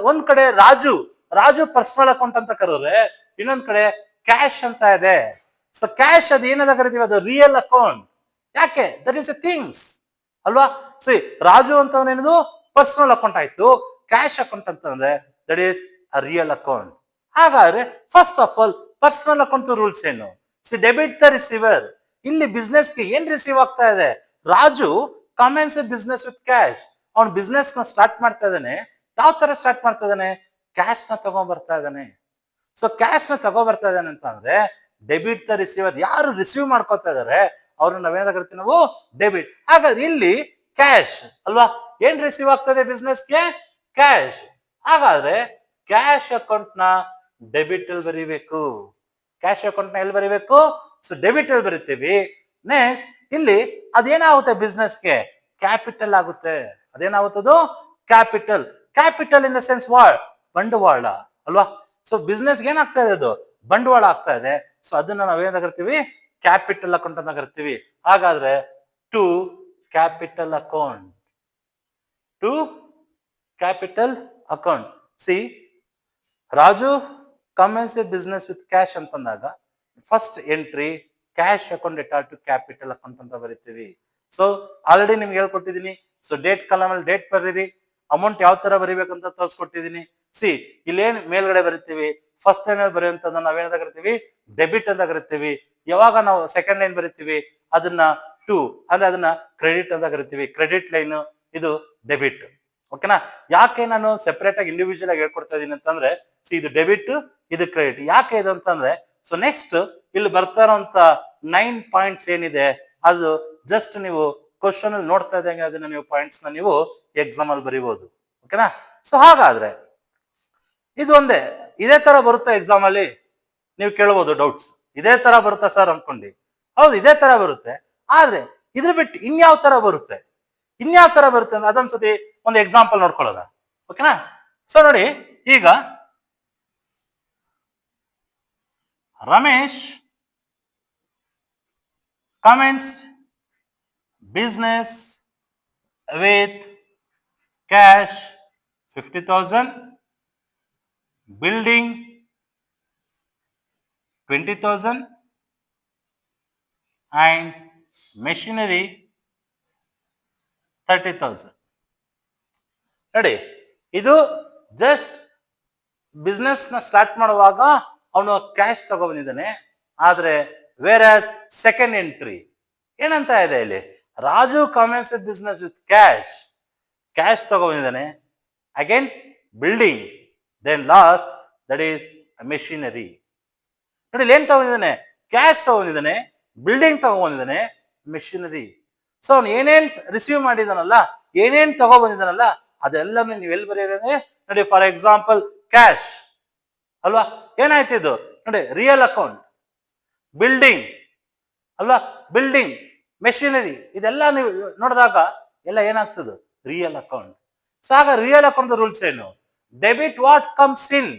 ಒಂದ್ ಕಡೆ ರಾಜು, ರಾಜು ಪರ್ಸನಲ್ ಅಕೌಂಟ್ ಅಂತ ಕರೆದ್ರೆ, ಇನ್ನೊಂದ್ ಕಡೆ ಕ್ಯಾಶ್ ಅಂತ ಇದೆ. ಸೊ ಕ್ಯಾಶ್ ಅದು ಏನಂತ ಕರಿತೀವಿ, ಅದು ರಿಯಲ್ ಅಕೌಂಟ್. ಯಾಕೆ? ದಟ್ ಈಸ್ ಎ ಥಿಂಗ್ಸ್ ಅಲ್ವಾ? ಸಿ ರಾಜು ಅಂತ ಏನದು ಪರ್ಸನಲ್ ಅಕೌಂಟ್ ಆಯ್ತು, ಕ್ಯಾಶ್ ಅಕೌಂಟ್ ಅಂತಂದ್ರೆ that is a real account. ಹಾಗಾದ್ರೆ first of all personal account rules ಏನು? See debit the receiver. ಇಲ್ಲಿ ಬಿಸ್ನೆಸ್ಗೆ ಏನ್ ರಿಸೀವ್ ಆಗ್ತಾ ಇದೆ? Raju commence business with cash. ಅವ್ನು ಬಿಸ್ನೆಸ್ ನ ಸ್ಟಾರ್ಟ್ ಮಾಡ್ತಾ ಇದ್ದಾನೆ. ಯಾವ ತರ ಸ್ಟಾರ್ಟ್ ಮಾಡ್ತಾ ಇದ್ದಾನೆ? ಕ್ಯಾಶ್ ನ ತಗೊಂಡ್ ಬರ್ತಾ ಇದ್ದಾನೆ. ಸೊ ಕ್ಯಾಶ್ ನ ತಗೋ ಬರ್ತಾ ಇದ್ದಾನೆ ಅಂತ ಅಂದ್ರೆ ಡೆಬಿಟ್ ದ ರಿಸೀವರ್. ಯಾರು ರಿಸೀವ್ ಮಾಡ್ಕೋತಾ ಇದಾರೆ ಅವ್ರನ್ನ ನಾವೇನ ಕರಿತೀವಿ ನಾವು? ಡೆಬಿಟ್. ಹಾಗಾದ್ರೆ ಇಲ್ಲಿ ಕ್ಯಾಶ್ ಅಲ್ವಾ? ಏನ್ ರಿಸೀವ್ ಆಗ್ತದೆ ಬಿಸ್ನೆಸ್ಗೆ? ಕ್ಯಾಶ್. ಹಾಗಾದ್ರೆ ಕ್ಯಾಶ್ ಅಕೌಂಟ್ ನ ಡೆಬಿಟ್ ಅಲ್ಲಿ ಬರೀಬೇಕು. ಕ್ಯಾಶ್ ಅಕೌಂಟ್ ನ ಎಲ್ಲಿ ಬರೀಬೇಕು? ಸೊ ಡೆಬಿಟ್ ಅಲ್ಲಿ ಬರೀತೀವಿ. ನೆಕ್ಸ್ಟ್ ಇಲ್ಲಿ ಅದೇನಾಗುತ್ತೆ ಬಿಸ್ನೆಸ್ಗೆ? ಕ್ಯಾಪಿಟಲ್ ಆಗುತ್ತೆ. ಅದೇನಾಗುತ್ತದು? Capital. Capital in the sense what? ಬಂಡವಾಳ ಅಲ್ವಾ? ಸೊ ಬಿಸ್ನೆಸ್ಗೆ ಏನಾಗ್ತಾ ಇದೆ? ಅದು ಬಂಡವಾಳ ಆಗ್ತಾ ಇದೆ. ಸೊ ಅದನ್ನ ನಾವೇನ ಕರಿತೀವಿ? ಕ್ಯಾಪಿಟಲ್ ಅಕೌಂಟ್ ಅಂತ ಕರಿತೀವಿ. ಹಾಗಾದ್ರೆ to capital account, to capital account. See Raju commence a business with cash ಅಂತಂದಾಗ first entry cash account debtor to capital account ಅಂತ ಬರೀತೀವಿ. ಸೊ ಆಲ್ರೆಡಿ ನಿಮ್ಗೆ ಹೇಳ್ಕೊಟ್ಟಿದ್ದೀನಿ. ಸೊ ಡೇಟ್ ಕಾಲಮ್ ಅಲ್ಲಿ ಡೇಟ್ ಬರೀರಿ, ಅಮೌಂಟ್ ಯಾವ ತರ ಬರೀಬೇಕಂತ ತೋರಿಸ್ಕೊಟ್ಟಿದ್ದೀನಿ. ಸಿ ಇಲ್ಲೇನ್ ಮೇಲ್ಗಡೆ ಬರೀತೀವಿ, ಫಸ್ಟ್ ಲೈನ್ ಅಲ್ಲಿ ಬರೆಯುವಂತದನ್ನ ನಾವೇನಂತ ಕರಿತೀವಿ? ಡೆಬಿಟ್ ಅಂತ ಕರಿತೀವಿ. ಯಾವಾಗ ನಾವು ಸೆಕೆಂಡ್ ಲೈನ್ ಬರೀತೀವಿ ಅದನ್ನ ಟು ಅಂದ್ರೆ ಅದನ್ನ ಕ್ರೆಡಿಟ್ ಅಂತ ಕರಿತೀವಿ. ಕ್ರೆಡಿಟ್ ಲೈನ್ ಇದು ಡೆಬಿಟ್. ಓಕೆನಾ? ಯಾಕೆ ನಾನು ಸೆಪರೇಟ್ ಆಗಿ ಇಂಡಿವಿಜುವಲ್ ಆಗಿ ಹೇಳ್ಕೊಡ್ತಾ ಇದೀನಿ ಅಂತಂದ್ರೆ, ಸಿ ಇದು ಡೆಬಿಟ್, ಇದು ಕ್ರೆಡಿಟ್. ಯಾಕೆ ಇದು ಅಂತಂದ್ರೆ, ಸೊ ನೆಕ್ಸ್ಟ್ ಇಲ್ಲಿ ಬರ್ತಾ ಇರೋಂತ 9 ಪಾಯಿಂಟ್ಸ್ ಏನಿದೆ ಅದು ಜಸ್ಟ್ ನೀವು ಕ್ವಶನ್ ಅಲ್ಲಿ ನೋಡ್ತಾ ಇದ್ದಂಗೆ ಅದನ್ನ ನೀವು ಪಾಯಿಂಟ್ಸ್ ನ ನೀವು ಎಕ್ಸಾಮ್ ಅಲ್ಲಿ ಬರೀಬಹುದು. ಓಕೆನಾ? ಸೊ ಹಾಗಾದ್ರೆ ಇದು ಒಂದೇ ಇದೇ ತರ ಬರುತ್ತಾ ಎಕ್ಸಾಮ್ ಅಲ್ಲಿ? ನೀವು ಕೇಳಬಹುದು ಡೌಟ್ಸ್, ಇದೇ ತರ ಬರುತ್ತಾ ಸರ್ ಅನ್ಕೊಂಡಿ. ಹೌದು ಇದೇ ತರ ಬರುತ್ತೆ. ಆದ್ರೆ ಇದ್ರ ಬಿಟ್ಟು ಇನ್ಯಾವ ತರ ಬರುತ್ತೆ? ಇನ್ಯಾವ ತರ ಬರುತ್ತೆ ಅಂದ್ರೆ ಅದೊಂದ್ಸತಿ ಒಂದು ಎಕ್ಸಾಂಪಲ್ ನೋಡ್ಕೊಳ್ಳೋದ. ಓಕೆನಾ? ಸೊ ನೋಡಿ, ಈಗ Ramesh commence business with cash 50,000, building 20,000 and machinery 30,000. ನೋಡಿ, ಇದು ಜಸ್ಟ್ ಬಿಸ್ನೆಸ್ ನ ಸ್ಟಾರ್ಟ್ ಮಾಡುವಾಗ ಅವನು ಕ್ಯಾಶ್ ತಗೋ ಬಂದಿದ್ದಾನೆ. ಆದ್ರೆ ವೇರ್ ಆಸ್ ಸೆಕೆಂಡ್ ಎಂಟ್ರಿ ಏನಂತ ಇದೆ ಇಲ್ಲಿ? Raju commence business with cash, cash ತಗೋ ಬಂದಿದ್ದಾನೆ. Again building, then last that is machinery. ನೋಡಿ ಏನ್ ತಗೊಂಡಿದ್ದಾನೆ? ಕ್ಯಾಶ್ ತಗೊಂಡಿದ್ದಾನೆ, ಬಿಲ್ಡಿಂಗ್ ತಗೊಂಡಿದ್ದಾನೆ, ಮೆಷಿನರಿ. ಸೊ ಅವ್ನು ಏನೇನ್ ರಿಸೀವ್ ಮಾಡಿದಾನಲ್ಲ, ಏನೇನ್ ತಗೋ ಬಂದಿದ್ದಾನಲ್ಲ ಅದೆಲ್ಲ ನೀವು ಎಲ್ಲಿ ಬರೆಯೋದ್ರೆ ನೋಡಿ, ಫಾರ್ ಎಕ್ಸಾಂಪಲ್ ಕ್ಯಾಶ್ ಅಲ್ವಾ? ಏನಾಯ್ತು ಇದು? ನೋಡಿ ರಿಯಲ್ ಅಕೌಂಟ್. ಬಿಲ್ಡಿಂಗ್ ಅಲ್ವಾ? ಬಿಲ್ಡಿಂಗ್, ಮೆಷಿನರಿ, ಇದೆಲ್ಲ ನೀವು ನೋಡಿದಾಗ ಎಲ್ಲ ಏನಾಗ್ತದೆ? Real account. ಸೊ ಆಗ ರಿಯಲ್ ಅಕೌಂಟ್ ರೂಲ್ಸ್ ಏನು? Debit what comes in.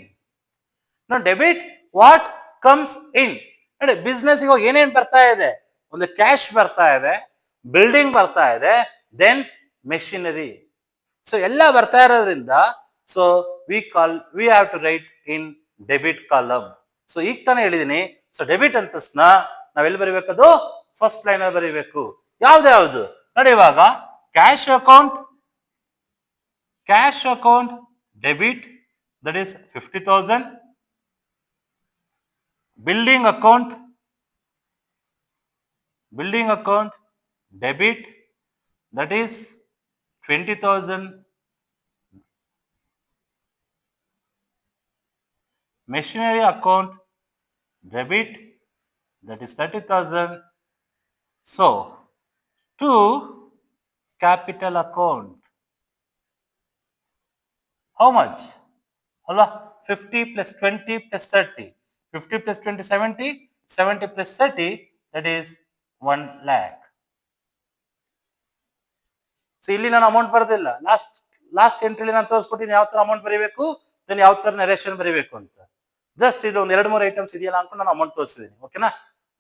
Debit what comes ಇನ್. ನೋಡಿ ಬಿಸ್ನೆಸ್ ಇವಾಗ ಏನೇನ್ ಬರ್ತಾ ಇದೆ? ಒಂದು ಕ್ಯಾಶ್ ಬರ್ತಾ ಇದೆ, ಬಿಲ್ಡಿಂಗ್ ಬರ್ತಾ ಇದೆ, ದೆನ್ ಮೆಷಿನರಿ. ಸೊ ಎಲ್ಲ ಬರ್ತಾ ಇರೋದ್ರಿಂದ so we have to write in debit column. So ಈಗ ತಾನೇ ಹೇಳಿದೀನಿ. ಸೊ ಡೆಬಿಟ್ ಅಂತ ತಕ್ಷಣ ನಾವೆಲ್ಲಿ ಬರೀಬೇಕದು? ಫಸ್ಟ್ ಲೈನ್ ಅಲ್ಲಿ ಬರೀಬೇಕು. ಯಾವ್ದು? ನೋಡಿ ಇವಾಗ cash account, cash account debit that is 50,000, building account debit that is 20,000. Machinery account debit, that is 30,000. So to capital account, how much? Hello, 50 plus 20 plus 30. 50 plus 20, 70. 70 plus 30, that is 1 lakh. So ಇಲ್ಲಿ ನಾನು amount ಬರೋದಿಲ್ಲ. Last ಎಂಟ್ರಿಲಿ ನಾನು ತೋರಿಸ್ಕೊಟ್ಟಿನಿ ಯಾವ ತರ amount ಬರೀಬೇಕು, then ಯಾವ ತರ narration ಬರೀಬೇಕು ಅಂತ. ಜಸ್ಟ್ ಇದು ಒಂದು 2-3 ಐಟಮ್ಸ್ ಇದೆಯಲ್ಲ ಅನ್ಕೊಂಡು ನಾನು ಅಮೌಂಟ್ ತೋರಿಸಿದ್ದೀನಿ. ಓಕೆನಾ?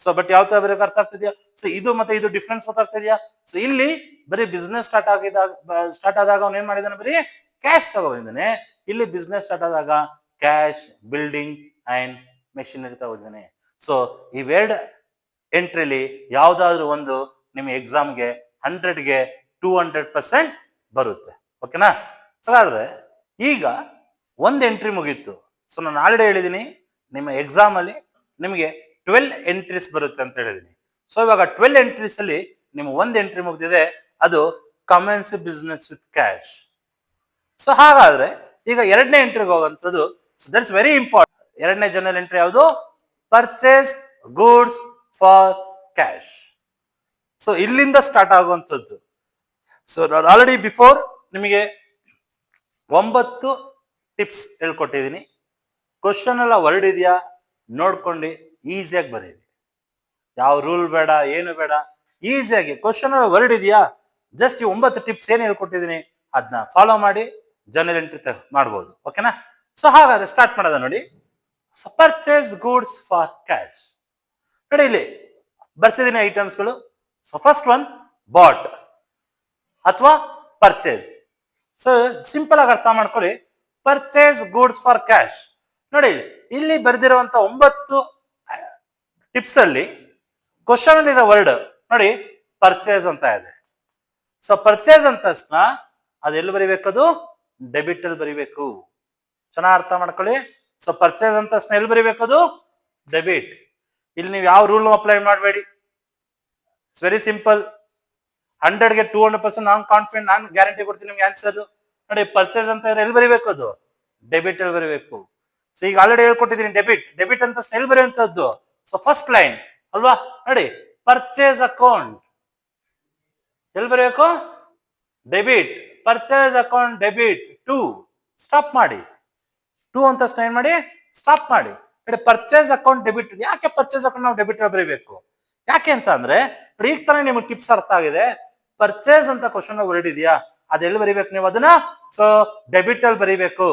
ಸೊ ಬಟ್ ಯಾವ ತರ ಬರೀಬೇಕು ಅರ್ಥ ಆಗ್ತಿದ್ಯಾ? ಸೊ ಇದು ಮತ್ತೆ ಇದು ಡಿಫ್ರೆನ್ಸ್ ಗೊತ್ತಾಗ್ತಿದ್ಯಾ? ಸೊ ಇಲ್ಲಿ ಬರೀ ಬಿಸ್ನೆಸ್ ಸ್ಟಾರ್ಟ್ ಆದಾಗ ಅವ್ನು ಏನ್ ಮಾಡಿದಾನೆ, ಬರೀ ಕ್ಯಾಶ್ ತಗೊಂಡಿದ್ದಾನೆ. ಇಲ್ಲಿ ಬಿಸ್ನೆಸ್ ಸ್ಟಾರ್ಟ್ ಆದಾಗ ಕ್ಯಾಶ್, ಬಿಲ್ಡಿಂಗ್ ಅಂಡ್ ಮೆಷಿನರಿ ತಗೊಂಡಿದ್ದಾನೆ. ಸೊ ಇವೆರಡು ಎಂಟ್ರಿಲಿ ಯಾವ್ದಾದ್ರು ಒಂದು ನಿಮಗೆ ಎಕ್ಸಾಮ್ಗೆ 100ಗೆ 200% ಬರುತ್ತೆ. ಓಕೆನಾ? ಸೊ ಆದ್ರೆ ಈಗ ಒಂದು ಎಂಟ್ರಿ ಮುಗೀತು. ಸೊ ನಾನು ಆಲ್ರೆಡಿ ಹೇಳಿದೀನಿ ನಿಮ್ಮ ಎಕ್ಸಾಮ್ ಅಲ್ಲಿ ನಿಮಗೆ 12 ಎಂಟ್ರೀಸ್ ಬರುತ್ತೆ ಅಂತ ಹೇಳಿದೀನಿ. ಸೊ ಇವಾಗ 12 ಎಂಟ್ರೀಸ್ ಅಲ್ಲಿ ನಿಮ್ಮ ಒಂದು ಎಂಟ್ರಿ ಮುಗಿದಿದೆ, ಅದು commence business with cash. So ಹಾಗಾದ್ರೆ ಈಗ ಎರಡನೇ ಎಂಟ್ರಿಗೆ ಹೋಗುವಂಥದ್ದು, ಸೊ ದಟ್ಸ್ ವೆರಿ ಇಂಪಾರ್ಟೆಂಟ್. ಎರಡನೇ ಜನರಲ್ ಎಂಟ್ರಿ ಯಾವುದು? Purchase goods for cash. So ಇಲ್ಲಿಂದ ಸ್ಟಾರ್ಟ್ ಆಗುವಂಥದ್ದು. ಸೊ ನಾನು ಆಲ್ರೆಡಿ ಬಿಫೋರ್ ನಿಮಗೆ 9 ಟಿಪ್ಸ್ ಹೇಳ್ಕೊಟ್ಟಿದ್ದೀನಿ. ಕ್ವಶನ್ ಎಲ್ಲ ವರ್ಡ್ ಇದೆಯಾ ನೋಡ್ಕೊಂಡು ಈಸಿಯಾಗಿ ಬರೀರಿ. ಯಾವ ರೂಲ್ ಬೇಡ, ಏನು ಬೇಡ, ಈಸಿಯಾಗಿ ಕ್ವಶನ್ ಎಲ್ಲ ವರ್ಡ್ ಇದೆಯಾ, ಜಸ್ಟ್ ಈ 9 ಟಿಪ್ಸ್ ಏನು ಹೇಳ್ಕೊಟ್ಟಿದ್ದೀನಿ ಅದನ್ನ ಫಾಲೋ ಮಾಡಿ ಜನರಲ್ ಎಂಟ್ರಿ ಮಾಡ್ಬೋದು. ಓಕೆನಾ? ಸೊ ಹಾಗಾದ್ರೆ ಸ್ಟಾರ್ಟ್ ಮಾಡೋದ ನೋಡಿ. Purchase goods for cash. ನೋಡಿ ಇಲ್ಲಿ ಬರ್ಸಿದ್ದೀನಿ ಐಟಮ್ಸ್ಗಳು. ಸೊ ಫಸ್ಟ್ ಒನ್ ಬಾಟ್ ಅಥವಾ ಪರ್ಚೇಸ್. ಸೊ ಸಿಂಪಲ್ ಆಗಿ ಅರ್ಥ ಮಾಡ್ಕೊಳ್ಳಿ. Purchase goods for cash. ನೋಡಿ ಇಲ್ಲಿ ಬರೆದಿರುವಂತ 9 ಟಿಪ್ಸ್ ಅಲ್ಲಿ ಕ್ವಶನ್ ಅಲ್ಲಿ ಇರೋ ವರ್ಡ್ ನೋಡಿ ಪರ್ಚೇಸ್ ಅಂತ ಇದೆ. ಸೊ ಪರ್ಚೇಸ್ ಅಂತ ಅದೆಲ್ಲಿ ಬರಿಬೇಕು? ಅದು ಡೆಬಿಟ್ ಅಲ್ಲಿ ಬರಿಬೇಕು. ಚೆನ್ನಾಗಿ ಅರ್ಥ ಮಾಡ್ಕೊಳ್ಳಿ. ಸೊ ಪರ್ಚೇಸ್ ಅಂತ ಎಲ್ಲಿ ಬರಿಬೇಕು? ಅದು ಡೆಬಿಟ್. ಇಲ್ಲಿ ನೀವು ಯಾವ ರೂಲ್ ಅಪ್ಲೈ ಮಾಡಬೇಡಿ. It's very simple. 100ಗೆ 200% ನಾನ್ ಕಾನ್ಫಿಡೆಂಟ್, ನಾನು ಗ್ಯಾರಂಟಿ ಕೊಡ್ತೀನಿ ನಿಮ್ಗೆ ಆನ್ಸರ್. ನೋಡಿ ಪರ್ಚೇಸ್ ಅಂತ ಎಲ್ಲಿ ಬರಿಬೇಕು? ಅದು ಡೆಬಿಟ್ ಅಲ್ಲಿ ಬರಿಬೇಕು. ಸೊ ಈಗ ಆಲ್ರೆಡಿ ಹೇಳ್ಕೊಟ್ಟಿದ್ದೀನಿ ಡೆಬಿಟ್ ಅಂತ ಎಲ್ಲಿ ಬರೆಯುವಂತದ್ದು. ಸೊ ಫಸ್ಟ್ ಲೈನ್ ಅಲ್ವಾ? ನೋಡಿ ಪರ್ಚೇಸ್ ಅಕೌಂಟ್ ಎಲ್ಲಿ ಬರೆಯಬೇಕು? Debit. Purchase account debit to. Stop ಮಾಡಿ. ಟು ಅಂತ ಏನ್ ಮಾಡಿ? ಸ್ಟಾಪ್ ಮಾಡಿ. ನೋಡಿ ಪರ್ಚೇಸ್ ಅಕೌಂಟ್ ಡೆಬಿಟ್. ಯಾಕೆ ಪರ್ಚೇಸ್ ಅಕೌಂಟ್ ನಾವು ಡೆಬಿಟ್ ಅಲ್ಲಿ ಬರೀಬೇಕು? ಯಾಕೆ ಅಂತ ಅಂದ್ರೆ ಈಗ ತಾನೇ ನಿಮ್ಗೆ ಟಿಪ್ಸ್ ಅರ್ಥ ಆಗಿದೆ. ಪರ್ಚೇಸ್ ಅಂತ ಕ್ವಶನ್ ವರ್ಡ್ ಇದೆಯಾ, ಅದೆಲ್ಲಿ ಬರಿಬೇಕು ನೀವು ಅದನ್ನ? ಸೊ ಡೆಬಿಟ್ ಅಲ್ಲಿ ಬರಿಬೇಕು.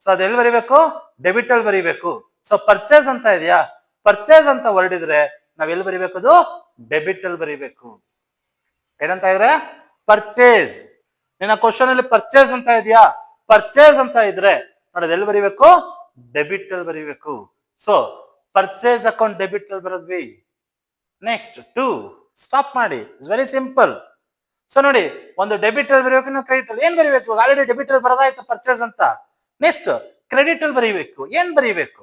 ಸೊ ಅದೆಲ್ಲಿ ಬರಿಬೇಕು? ಡೆಬಿಟ್ ಅಲ್ಲಿ ಬರಿಬೇಕು. ಸೊ ಪರ್ಚೇಸ್ ಅಂತ ಇದೆಯಾ, ಪರ್ಚೇಸ್ ಅಂತ ವರ್ಡ್ ಇದ್ರೆ ನಾವ್ ಎಲ್ಲಿ ಬರಿಬೇಕು? ಅದು ಡೆಬಿಟ್ ಅಲ್ಲಿ ಬರಿಬೇಕು. ಏನಂತ ಇದ್ರೆ ಪರ್ಚೇಸ್. ನಿನ್ನ ಕ್ವಶನ್ ಅಲ್ಲಿ ಪರ್ಚೇಸ್ ಅಂತ ಇದೆಯಾ, ಪರ್ಚೇಸ್ ಅಂತ ಇದ್ರೆ ನೋಡಿ ಎಲ್ಲಿ ಬರಿಬೇಕು? ಡೆಬಿಟ್ ಅಲ್ಲಿ ಬರಿಬೇಕು. ಸೊ ಪರ್ಚೇಸ್ ಅಕೌಂಟ್ ಡೆಬಿಟ್ ಅಲ್ಲಿ ಬರದ್ವಿ. ನೆಕ್ಸ್ಟ್ 2 ಸ್ಟಾಪ್ ಮಾಡಿ. It's very simple. ಸೊ ನೋಡಿ ಒಂದು ಡೆಬಿಟ್ ಅಲ್ಲಿ ಬರೀಬೇಕು, ನೀವು ಕ್ರೆಡಿಟ್ ಅಲ್ಲಿ ಏನ್ ಬರೀಬೇಕು? ಆಲ್ರೆಡಿ ಡೆಬಿಟ್ ಅಲ್ಲಿ ಬರದಾಯ್ತು ಪರ್ಚೇಸ್ ಅಂತ. ನೆಕ್ಸ್ಟ್ ಕ್ರೆಡಿಟ್ ಅಲ್ಲಿ ಬರೀಬೇಕು. ಏನ್ ಬರೀಬೇಕು?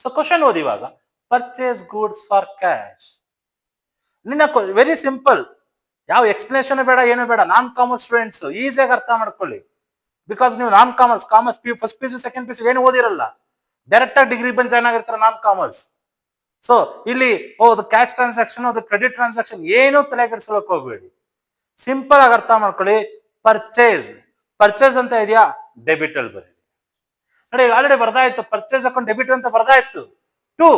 ಸೊ ಕ್ವಶನ್ ಓದಿವಾಗ ಪರ್ಚೇಸ್ ಗೂಡ್ಸ್ ಫಾರ್ ಕ್ಯಾಶ್. ನಿನ್ನ ವೆರಿ ಸಿಂಪಲ್. ಯಾವ ಎಕ್ಸ್ಪ್ಲನೇಷನ್ ಬೇಡ, ಏನು ಬೇಡ. ನಾನ್ ಕಾಮರ್ಸ್ ಸ್ಟೂಡೆಂಟ್ಸ್ ಈಸಿಯಾಗಿ ಅರ್ಥ ಮಾಡ್ಕೊಳ್ಳಿ. ಬಿಕಾಸ್ ನೀವು non commerce first P U second P U ಏನು ಓದಿರಲ್ಲ, ಡೈರೆಕ್ಟ್ ಆಗಿ ಡಿಗ್ರಿ ಬಂದು ಜಾಯ್ನ್ ಆಗಿರ್ತಾರೆ ನಾನ್ ಕಾಮರ್ಸ್. ಸೊ ಇಲ್ಲಿ ಅದು ಕ್ಯಾಶ್ ಟ್ರಾನ್ಸಾಕ್ಷನ್, ಅದು ಕ್ರೆಡಿಟ್ ಟ್ರಾನ್ಸಾಕ್ಷನ್ ಏನು ತಲೆ ಕೆಡಿಸ್ಕೊಳ್ಳೋಕೆ ಹೋಗ್ಬೇಡಿ. ಸಿಂಪಲ್ ಆಗಿ ಅರ್ಥ ಮಾಡ್ಕೊಳ್ಳಿ. ಪರ್ಚೇಸ್ ಅಂತ ಇದೆಯಾ, ಡೆಬಿಟ್ ಅಲ್ಲಿ ಬರೀ. ನೋಡಿ ಆಲ್ರೆಡಿ ಬರ್ದಾಯ್ತು ಪರ್ಚೇಸ್ ಅಕೌಂಟ್ ಡೆಬಿಟ್ ಅಂತ ಬರ್ದಾಯ್ತು. 2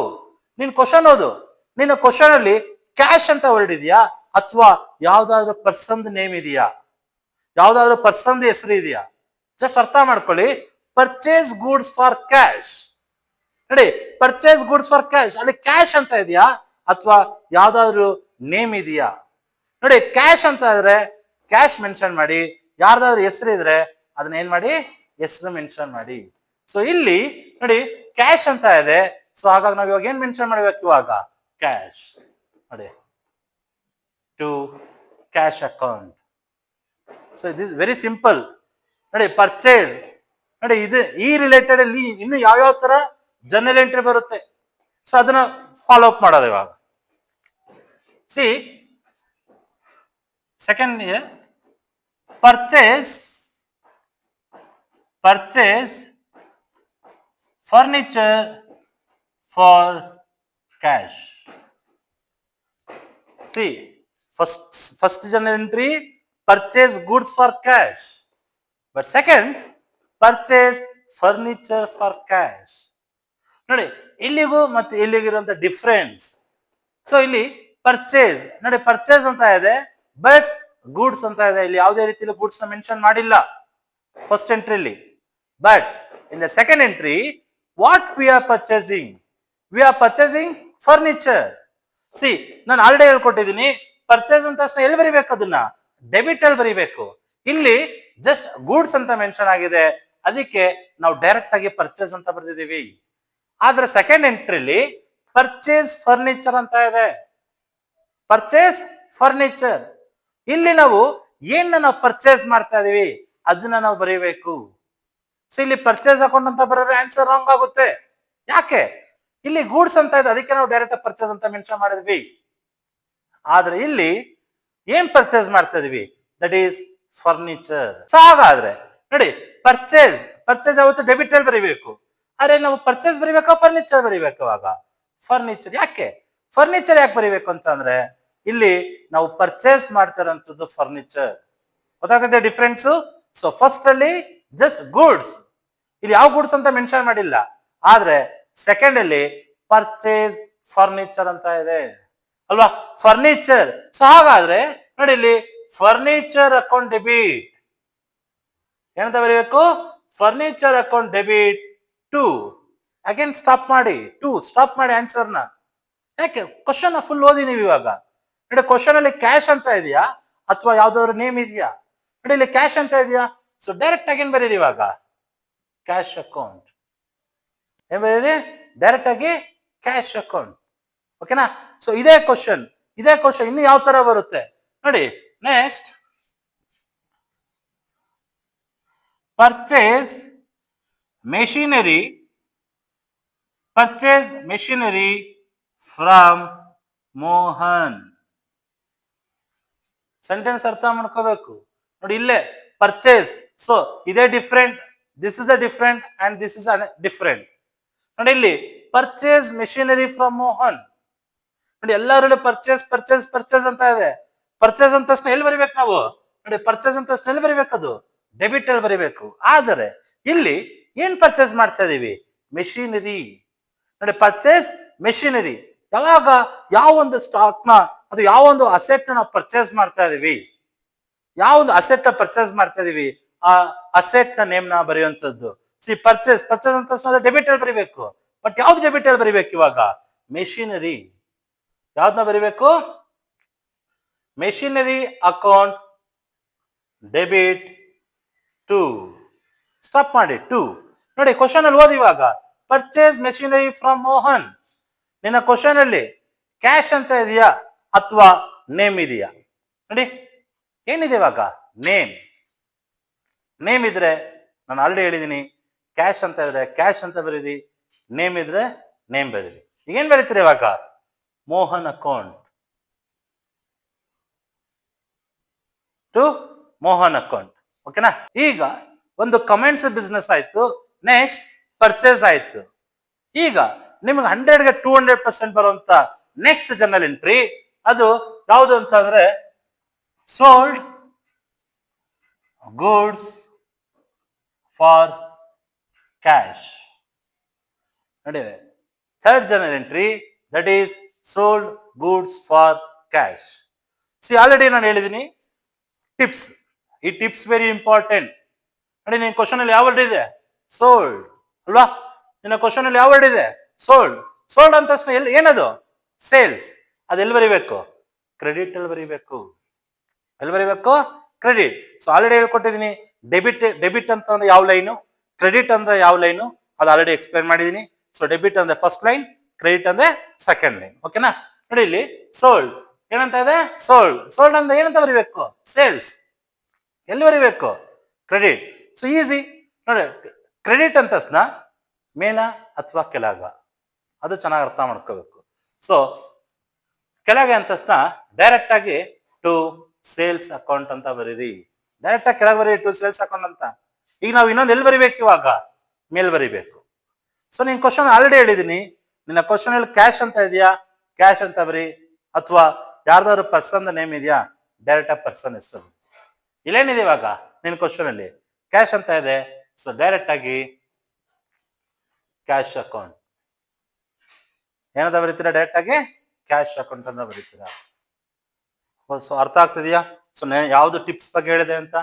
ನಿನ್ ಕ್ವಶನ್ ಓದು. ನಿನ್ನ ಕ್ವಶನ್ ಅಲ್ಲಿ ಕ್ಯಾಶ್ ಅಂತ ವರ್ಡ್ ಇದೆಯಾ, ಅಥವಾ ಯಾವ್ದಾದ್ರು ಪರ್ಸನ್ ನೇಮ್ ಇದೆಯಾ, ಯಾವ್ದಾದ್ರು ಪರ್ಸನ್ ಹೆಸರು ಇದೆಯಾ? ಜಸ್ಟ್ ಅರ್ಥ ಮಾಡ್ಕೊಳ್ಳಿ. Purchase goods for cash. ನೋಡಿ ಪರ್ಚೇಸ್ ಗೂಡ್ಸ್ ಫಾರ್ ಕ್ಯಾಶ್, ಅಲ್ಲಿ ಕ್ಯಾಶ್ ಅಂತ ಇದೆಯಾ ಅಥವಾ ಯಾವ್ದಾದ್ರು ನೇಮ್ ಇದೆಯಾ? ನೋಡಿ ಕ್ಯಾಶ್ ಅಂತ ಇದ್ರೆ ಕ್ಯಾಶ್ ಮೆನ್ಷನ್ ಮಾಡಿ, ಯಾರ್ದಾದ್ರು ಹೆಸರು ಇದ್ರೆ ಅದನ್ನ ಏನ್ ಮಾಡಿ? ಹೆಸರು ಮೆನ್ಷನ್ ಮಾಡಿ. ಸೊ ಇಲ್ಲಿ ನೋಡಿ ಕ್ಯಾಶ್ ಅಂತ ಇದೆ. ಸೊ ಹಾಗಾಗಿ ನಾವ್ ಇವಾಗ ಏನ್ ಮೆನ್ಷನ್ ಮಾಡ್ಬೇಕು? ಇವಾಗ ಕ್ಯಾಶ್ ನೋಡಿ to cash account. So this very simple. ನೋಡಿ ಪರ್ಚೇಸ್ ನೋಡಿ ಇದು ಈ ರಿಲೇಟೆಡ್ ಅಲ್ಲಿ ಇನ್ನು ಯಾವ್ಯಾವ ತರ ಜನರಲ್ ಎಂಟ್ರಿ ಬರುತ್ತೆ. ಸೊ ಅದನ್ನ ಫಾಲೋ ಅಪ್ ಮಾಡೋದು ಇವಾಗ. See second year purchase furniture for cash. See, first journal entry, purchase goods for cash. But second, purchase furniture for cash. ನೋಡಿ ಇಲ್ಲಿಗೂ ಮತ್ತೆ ಇಲ್ಲಿಗಿರುವಂತ ಡಿಫರೆನ್ಸ್. ಸೊ ಇಲ್ಲಿ ಪರ್ಚೇಸ್ ನೋಡಿ, ಪರ್ಚೇಸ್ ಅಂತ ಇದೆ, ಬಟ್ ಗೂಡ್ಸ್ ಅಂತ ಇದೆ. ಇಲ್ಲಿ ಯಾವುದೇ ರೀತಿಯಲ್ಲಿ ಗೂಡ್ಸ್ ನ ಮೆನ್ಷನ್ ಮಾಡಿಲ್ಲ ಫಸ್ಟ್ ಎಂಟ್ರಿಲಿ. But in the second entry, what we are purchasing? We are purchasing furniture. See, ನಾನು ಆಲ್ರೆಡಿ ಹೇಳ್ಕೊಟ್ಟಿದ್ದೀನಿ, ಪರ್ಚೇಸ್ ಅಂತ ತಕ್ಷಣ ಎಲ್ಲಿ ಬರಿಬೇಕು? ಅದನ್ನ ಡೆಬಿಟ್ ಅಲ್ಲಿ ಬರಿಬೇಕು. ಇಲ್ಲಿ ಜಸ್ಟ್ ಗೂಡ್ಸ್ ಅಂತ ಮೆನ್ಷನ್ ಆಗಿದೆ, ಅದಕ್ಕೆ ನಾವು ಡೈರೆಕ್ಟ್ ಆಗಿ ಪರ್ಚೇಸ್ ಅಂತ ಬರ್ದಿದ್ದೀವಿ. ಆದ್ರೆ ಸೆಕೆಂಡ್ ಎಂಟ್ರಿಲಿ ಪರ್ಚೇಸ್ ಫರ್ನಿಚರ್ ಅಂತ ಇದೆ, ಪರ್ಚೇಸ್ ಫರ್ನಿಚರ್. ಇಲ್ಲಿ ನಾವು ನಾವು ಪರ್ಚೇಸ್ ಮಾಡ್ತಾ ಇದೀವಿ ಅದನ್ನ ನಾವು ಬರೀಬೇಕು. ಸೊ ಇಲ್ಲಿ ಪರ್ಚೇಸ್ ಅಕೌಂಟ್ ಅಂತ ಬರೋದ್ರೆ ಆನ್ಸರ್ ರಾಂಗ್ ಆಗುತ್ತೆ. ಯಾಕೆ? ಇಲ್ಲಿ ಗೂಡ್ಸ್ ಅಂತ ಇದೆ, ಅದಕ್ಕೆ ನಾವು ಡೈರೆಕ್ಟ್ ಪರ್ಚೇಸ್ ಅಂತ ಮೆನ್ಷನ್ ಮಾಡಿದ್ವಿ. ಆದ್ರೆ ಇಲ್ಲಿ ಏನ್ ಪರ್ಚೇಸ್ ಮಾಡ್ತಾ ಇದೀವಿ? That is furniture. ಸೊ ಹಾಗಾದ್ರೆ ನೋಡಿ, ಪರ್ಚೇಸ್ ಯಾವತ್ತು ಡೆಬಿಟ್ ಅಲ್ಲಿ ಬರೀಬೇಕು. ಆದ್ರೆ ನಾವು ಪರ್ಚೇಸ್ ಬರೀಬೇಕಾ ಫರ್ನಿಚರ್ ಬರೀಬೇಕು? ಅವಾಗ ಫರ್ನಿಚರ್. ಯಾಕೆ ಫರ್ನಿಚರ್ ಯಾಕೆ ಬರೀಬೇಕು ಅಂತ ಅಂದ್ರೆ, ಇಲ್ಲಿ ನಾವು ಪರ್ಚೇಸ್ ಮಾಡ್ತಿರೋಂಥದ್ದು ಫರ್ನಿಚರ್. ಗೊತ್ತಾಗುತ್ತೆ ಡಿಫ್ರೆನ್ಸ್? ಸೊ ಫಸ್ಟ್ ಅಲ್ಲಿ ಜಸ್ಟ್ ಗೂಡ್ಸ್, ಇಲ್ಲಿ ಯಾವ ಗೂಡ್ಸ್ ಅಂತ ಮೆನ್ಷನ್ ಮಾಡಿಲ್ಲ. ಆದ್ರೆ ಸೆಕೆಂಡ್ ಅಲ್ಲಿ ಪರ್ಚೇಸ್ ಫರ್ನಿಚರ್ ಅಂತ ಇದೆ ಅಲ್ವಾ, ಫರ್ನಿಚರ್. ಸೊ ಹಾಗಾದ್ರೆ ನೋಡಿ, ಇಲ್ಲಿ ಫರ್ನಿಚರ್ ಅಕೌಂಟ್ ಡೆಬಿಟ್ ಏನಂತ ಬರೀಬೇಕು? Furniture account debit to. Again stop ಮಾಡಿ ಆನ್ಸರ್ನ. ಯಾಕೆ? ಕ್ವಶನ್ ಫುಲ್ ಓದಿ ನೀವು ಇವಾಗ. ನೋಡಿ, ಕ್ವಶನ್ ಅಲ್ಲಿ ಕ್ಯಾಶ್ ಅಂತ ಇದೆಯಾ ಅಥವಾ ಯಾವ್ದಾದ್ರು ನೇಮ್ ಇದೆಯಾ? ನೋಡಿ, ಇಲ್ಲಿ ಕ್ಯಾಶ್ ಅಂತ ಇದೆಯಾ. ಸೊ ಡೈರೆಕ್ಟ್ ಆಗಿ ಏನ್ ಬರೀರಿ ಇವಾಗ? Cash account. ಏನ್ ಬರೀರಿ? ಡೈರೆಕ್ಟ್ ಆಗಿ ಕ್ಯಾಶ್ ಅಕೌಂಟ್. ಓಕೆನಾ? ಸೊ ಇದೇ ಕ್ವಶನ್ ಇನ್ನು ಯಾವ ತರ ಬರುತ್ತೆ ನೋಡಿ. Next, purchase machinery from Mohan. Sentence ಅರ್ಥ ಮಾಡ್ಕೋಬೇಕು ನೋಡಿ. ಇಲ್ಲೇ ಪರ್ಚೇಸ್, ಸೊ ಇದೇ different, this is the different and this is different. ನೋಡಿ, ಇಲ್ಲಿ ಪರ್ಚೇಸ್ ಮೆಷಿನರಿ ಫ್ರಮ್ ಮೋಹನ್. ನೋಡಿ, ಎಲ್ಲರೂ ಪರ್ಚೇಸ್ ಅಂತ ಇದೆ. ಪರ್ಚೇಸ್ ಅಂತ ತಕ್ಷಣ ಎಲ್ಲಿ ಬರಿಬೇಕು ನಾವು? ನೋಡಿ, ಪರ್ಚೇಸ್ ಅಂತ ತಕ್ಷಣ ಎಲ್ಲಿ ಬರಿಬೇಕು? ಅದು ಡೆಬಿಟ್ ಅಲ್ಲಿ ಬರಿಬೇಕು. ಆದರೆ ಇಲ್ಲಿ ಏನ್ ಪರ್ಚೇಸ್ ಮಾಡ್ತಾ ಇದೀವಿ? ಮೆಷಿನರಿ. ನೋಡಿ, ಪರ್ಚೇಸ್ ಮೆಷಿನರಿ. ಯಾವಾಗ ಯಾವ ಒಂದು ಸ್ಟಾಕ್ ನ, ಅದು ಯಾವ ಒಂದು ಅಸೆಟ್ ನಾವು ಪರ್ಚೇಸ್ ಮಾಡ್ತಾ ಇದೀವಿ, ಯಾವ ಒಂದು ಅಸೆಟ್ ಪರ್ಚೇಸ್ ಮಾಡ್ತಾ ಇದೀವಿ, ಆ ಅಸೆಟ್ ನ ನೇಮ್ ನ ಬರೆಯುವಂತದ್ದು. ಸಿ, ಪರ್ಚೇಸ್ ಅಂತ ಡೆಬಿಟ್ ಅಲ್ಲಿ ಬರಿಬೇಕು. ಬಟ್ ಯಾವ್ದು ಡೆಬಿಟ್ ಅಲ್ಲಿ ಬರಿಬೇಕು ಇವಾಗ? ಮೆಷಿನರಿ. ಯಾವ್ದನ್ನ ಬರಿಬೇಕು? Machinery account debit to. Stop ಮಾಡಿ, ಟು. ನೋಡಿ, ಕ್ವಶನ್ ಅಲ್ಲಿ ಓದಿ ಇವಾಗ. Purchase machinery from Mohan. ನಿನ್ನ ಕ್ವಶನ್ ಅಲ್ಲಿ ಕ್ಯಾಶ್ ಅಂತ ಇದೆಯಾ ಅಥವಾ ನೇಮ್ ಇದೆಯಾ? ನೋಡಿ, ಏನಿದೆ ಇವಾಗ? ನೇಮ್ ಇದ್ರೆ ನಾನು ಆಲ್ರೆಡಿ ಹೇಳಿದೀನಿ, ಕ್ಯಾಶ್ ಅಂತ ಇದ್ರೆ ಕ್ಯಾಶ್ ಅಂತ ಬರೀರಿ, ನೇಮ್ ಇದ್ರೆ ನೇಮ್ ಬರೀರಿ. ಈಗೇನ್ ಬರೀತೀರಿ ಇವಾಗ? Mohan account to Mohan account. ಓಕೆನಾ? ಈಗ ಒಂದು ಕಮೆಂಟ್ಸ್ ಬಿಸ್ನೆಸ್ ಆಯ್ತು, ನೆಕ್ಸ್ಟ್ ಪರ್ಚೇಸ್ ಆಯ್ತು. ಈಗ ನಿಮ್ಗೆ 100ಗೆ 200% ಬರುವಂತ ನೆಕ್ಸ್ಟ್ ಜರ್ನಲ್ ಎಂಟ್ರಿ ಅದು ಯಾವುದು ಅಂತ ಅಂದ್ರೆ, ಸೋಲ್ಡ್ ಗೂಡ್ಸ್ ಫಾರ್ ಕ್ಯಾಶ್. ನೋಡಿ, third journal entry that is sold goods for cash. C, already ನಾನು ಹೇಳಿದ್ದೀನಿ ಟಿಪ್ಸ್. ಈ ಟಿಪ್ಸ್ ವೆರಿ ಇಂಪಾರ್ಟೆಂಟ್. ನೋಡಿ, ನಿನ್ನ ಕ್ವಶನ್ ಅಲ್ಲಿ ಯಾವ ವರ್ಡ್ ಇದೆ? ಸೋಲ್ಡ್ ಅಲ್ವಾ? ನಿನ್ನ ಕ್ವಶನ್ ಅಲ್ಲಿ ಯಾವ ವರ್ಡ್ ಇದೆ? ಸೋಲ್ಡ್ ಅಂತ ಎಲ್ಲಿ ಏನದು? ಸೇಲ್ಸ್. ಅದೆಲ್ಲಿ ಬರಿಬೇಕು? ಕ್ರೆಡಿಟ್ ಅಲ್ಲಿ ಬರಿಬೇಕು. ಎಲ್ಲಿ ಬರಿಬೇಕು? ಕ್ರೆಡಿಟ್. ಸೊ ಆಲ್ರೆಡಿ ಹೇಳ್ಕೊಟ್ಟಿದ್ದೀನಿ, ಡೆಬಿಟ್ ಅಂತ ಅಂದ್ರೆ ಯಾವ ಲೈನು, ಕ್ರೆಡಿಟ್ ಅಂದ್ರೆ ಯಾವ ಲೈನು, ಅದು ಆಲ್ರೆಡಿ ಎಕ್ಸ್ಪ್ಲೈನ್ ಮಾಡಿದೀನಿ. ಸೊ ಡೆಬಿಟ್ ಅಂದ್ರೆ ಫಸ್ಟ್ ಲೈನ್, ಕ್ರೆಡಿಟ್ ಅಂದ್ರೆ ಸೆಕೆಂಡ್ ಲೈನ್. ಓಕೆನಾ? ನೋಡಿ, ಇಲ್ಲಿ ಸೋಲ್ಡ್ ಏನಂತ ಇದೆ? ಸೋಲ್ಡ್ ಅಂದ್ರೆ ಏನಂತ ಬರಿಬೇಕು? ಸೇಲ್ಸ್. ಎಲ್ಲಿ ಬರಿಬೇಕು? ಕ್ರೆಡಿಟ್. ಸೊ ಈಸಿ ನೋಡಿ, ಕ್ರೆಡಿಟ್ ಅಂತ ಮೇನ ಅಥವಾ ಕೆಳಗ, ಅದು ಚೆನ್ನಾಗಿ ಅರ್ಥ ಮಾಡ್ಕೋಬೇಕು. ಸೊ ಕೆಳಗೆ ಅಂತ ಡೈರೆಕ್ಟ್ ಆಗಿ ಟು ಸೇಲ್ಸ್ ಅಕೌಂಟ್ ಅಂತ ಬರೀರಿ. ಡೈರೆಕ್ಟ್ ಆಗಿ ಕೆಳಗೆ ಬರೀ ಟು ಸೇಲ್ಸ್ ಅಕೌಂಟ್ ಅಂತ. ಈಗ ನಾವು ಇನ್ನೊಂದು ಎಲ್ಲಿ ಬರಿಬೇಕು ಇವಾಗ? ಮೇಲ್ ಬರಿಬೇಕು. ಸೊ ನೀನ್ ಕ್ವಶನ್ ಆಲ್ರೆಡಿ ಹೇಳಿದೀನಿ. ನಿನ್ನ ಕ್ವಶನ್ ಅಲ್ಲಿ ಕ್ಯಾಶ್ ಅಂತ ಇದೆಯಾ, ಕ್ಯಾಶ್ ಅಂತ ಬರಿ. ಅಥವಾ ಯಾರ್ದಾದ್ರು ಪರ್ಸನ್ ನೇಮ್ ಇದೆಯಾ, ಡೈರೆಕ್ಟ್ ಆಗಿ ಪರ್ಸನ್ ಹೆಸರು. ಇಲ್ಲೇನಿದೆ ಇವಾಗ ನಿನ್ ಕ್ವಶನ್ ಅಲ್ಲಿ ಕ್ಯಾಶ್ ಅಂತ ಇದೆ. ಸೊ ಡೈರೆಕ್ಟ್ ಆಗಿ ಕ್ಯಾಶ್ ಅಕೌಂಟ್ ಏನಂತ ಬರೀತೀರಾ? ಡೈರೆಕ್ಟ್ ಆಗಿ ಕ್ಯಾಶ್ ಅಕೌಂಟ್ ಅಂತ ಬರೀತೀರಾ. ಸೊ ಅರ್ಥ ಆಗ್ತಿದೆಯಾ? ಸೊ ಯಾವ್ದು ಟಿಪ್ಸ್ ಬಗ್ಗೆ ಹೇಳಿದೆ ಅಂತ.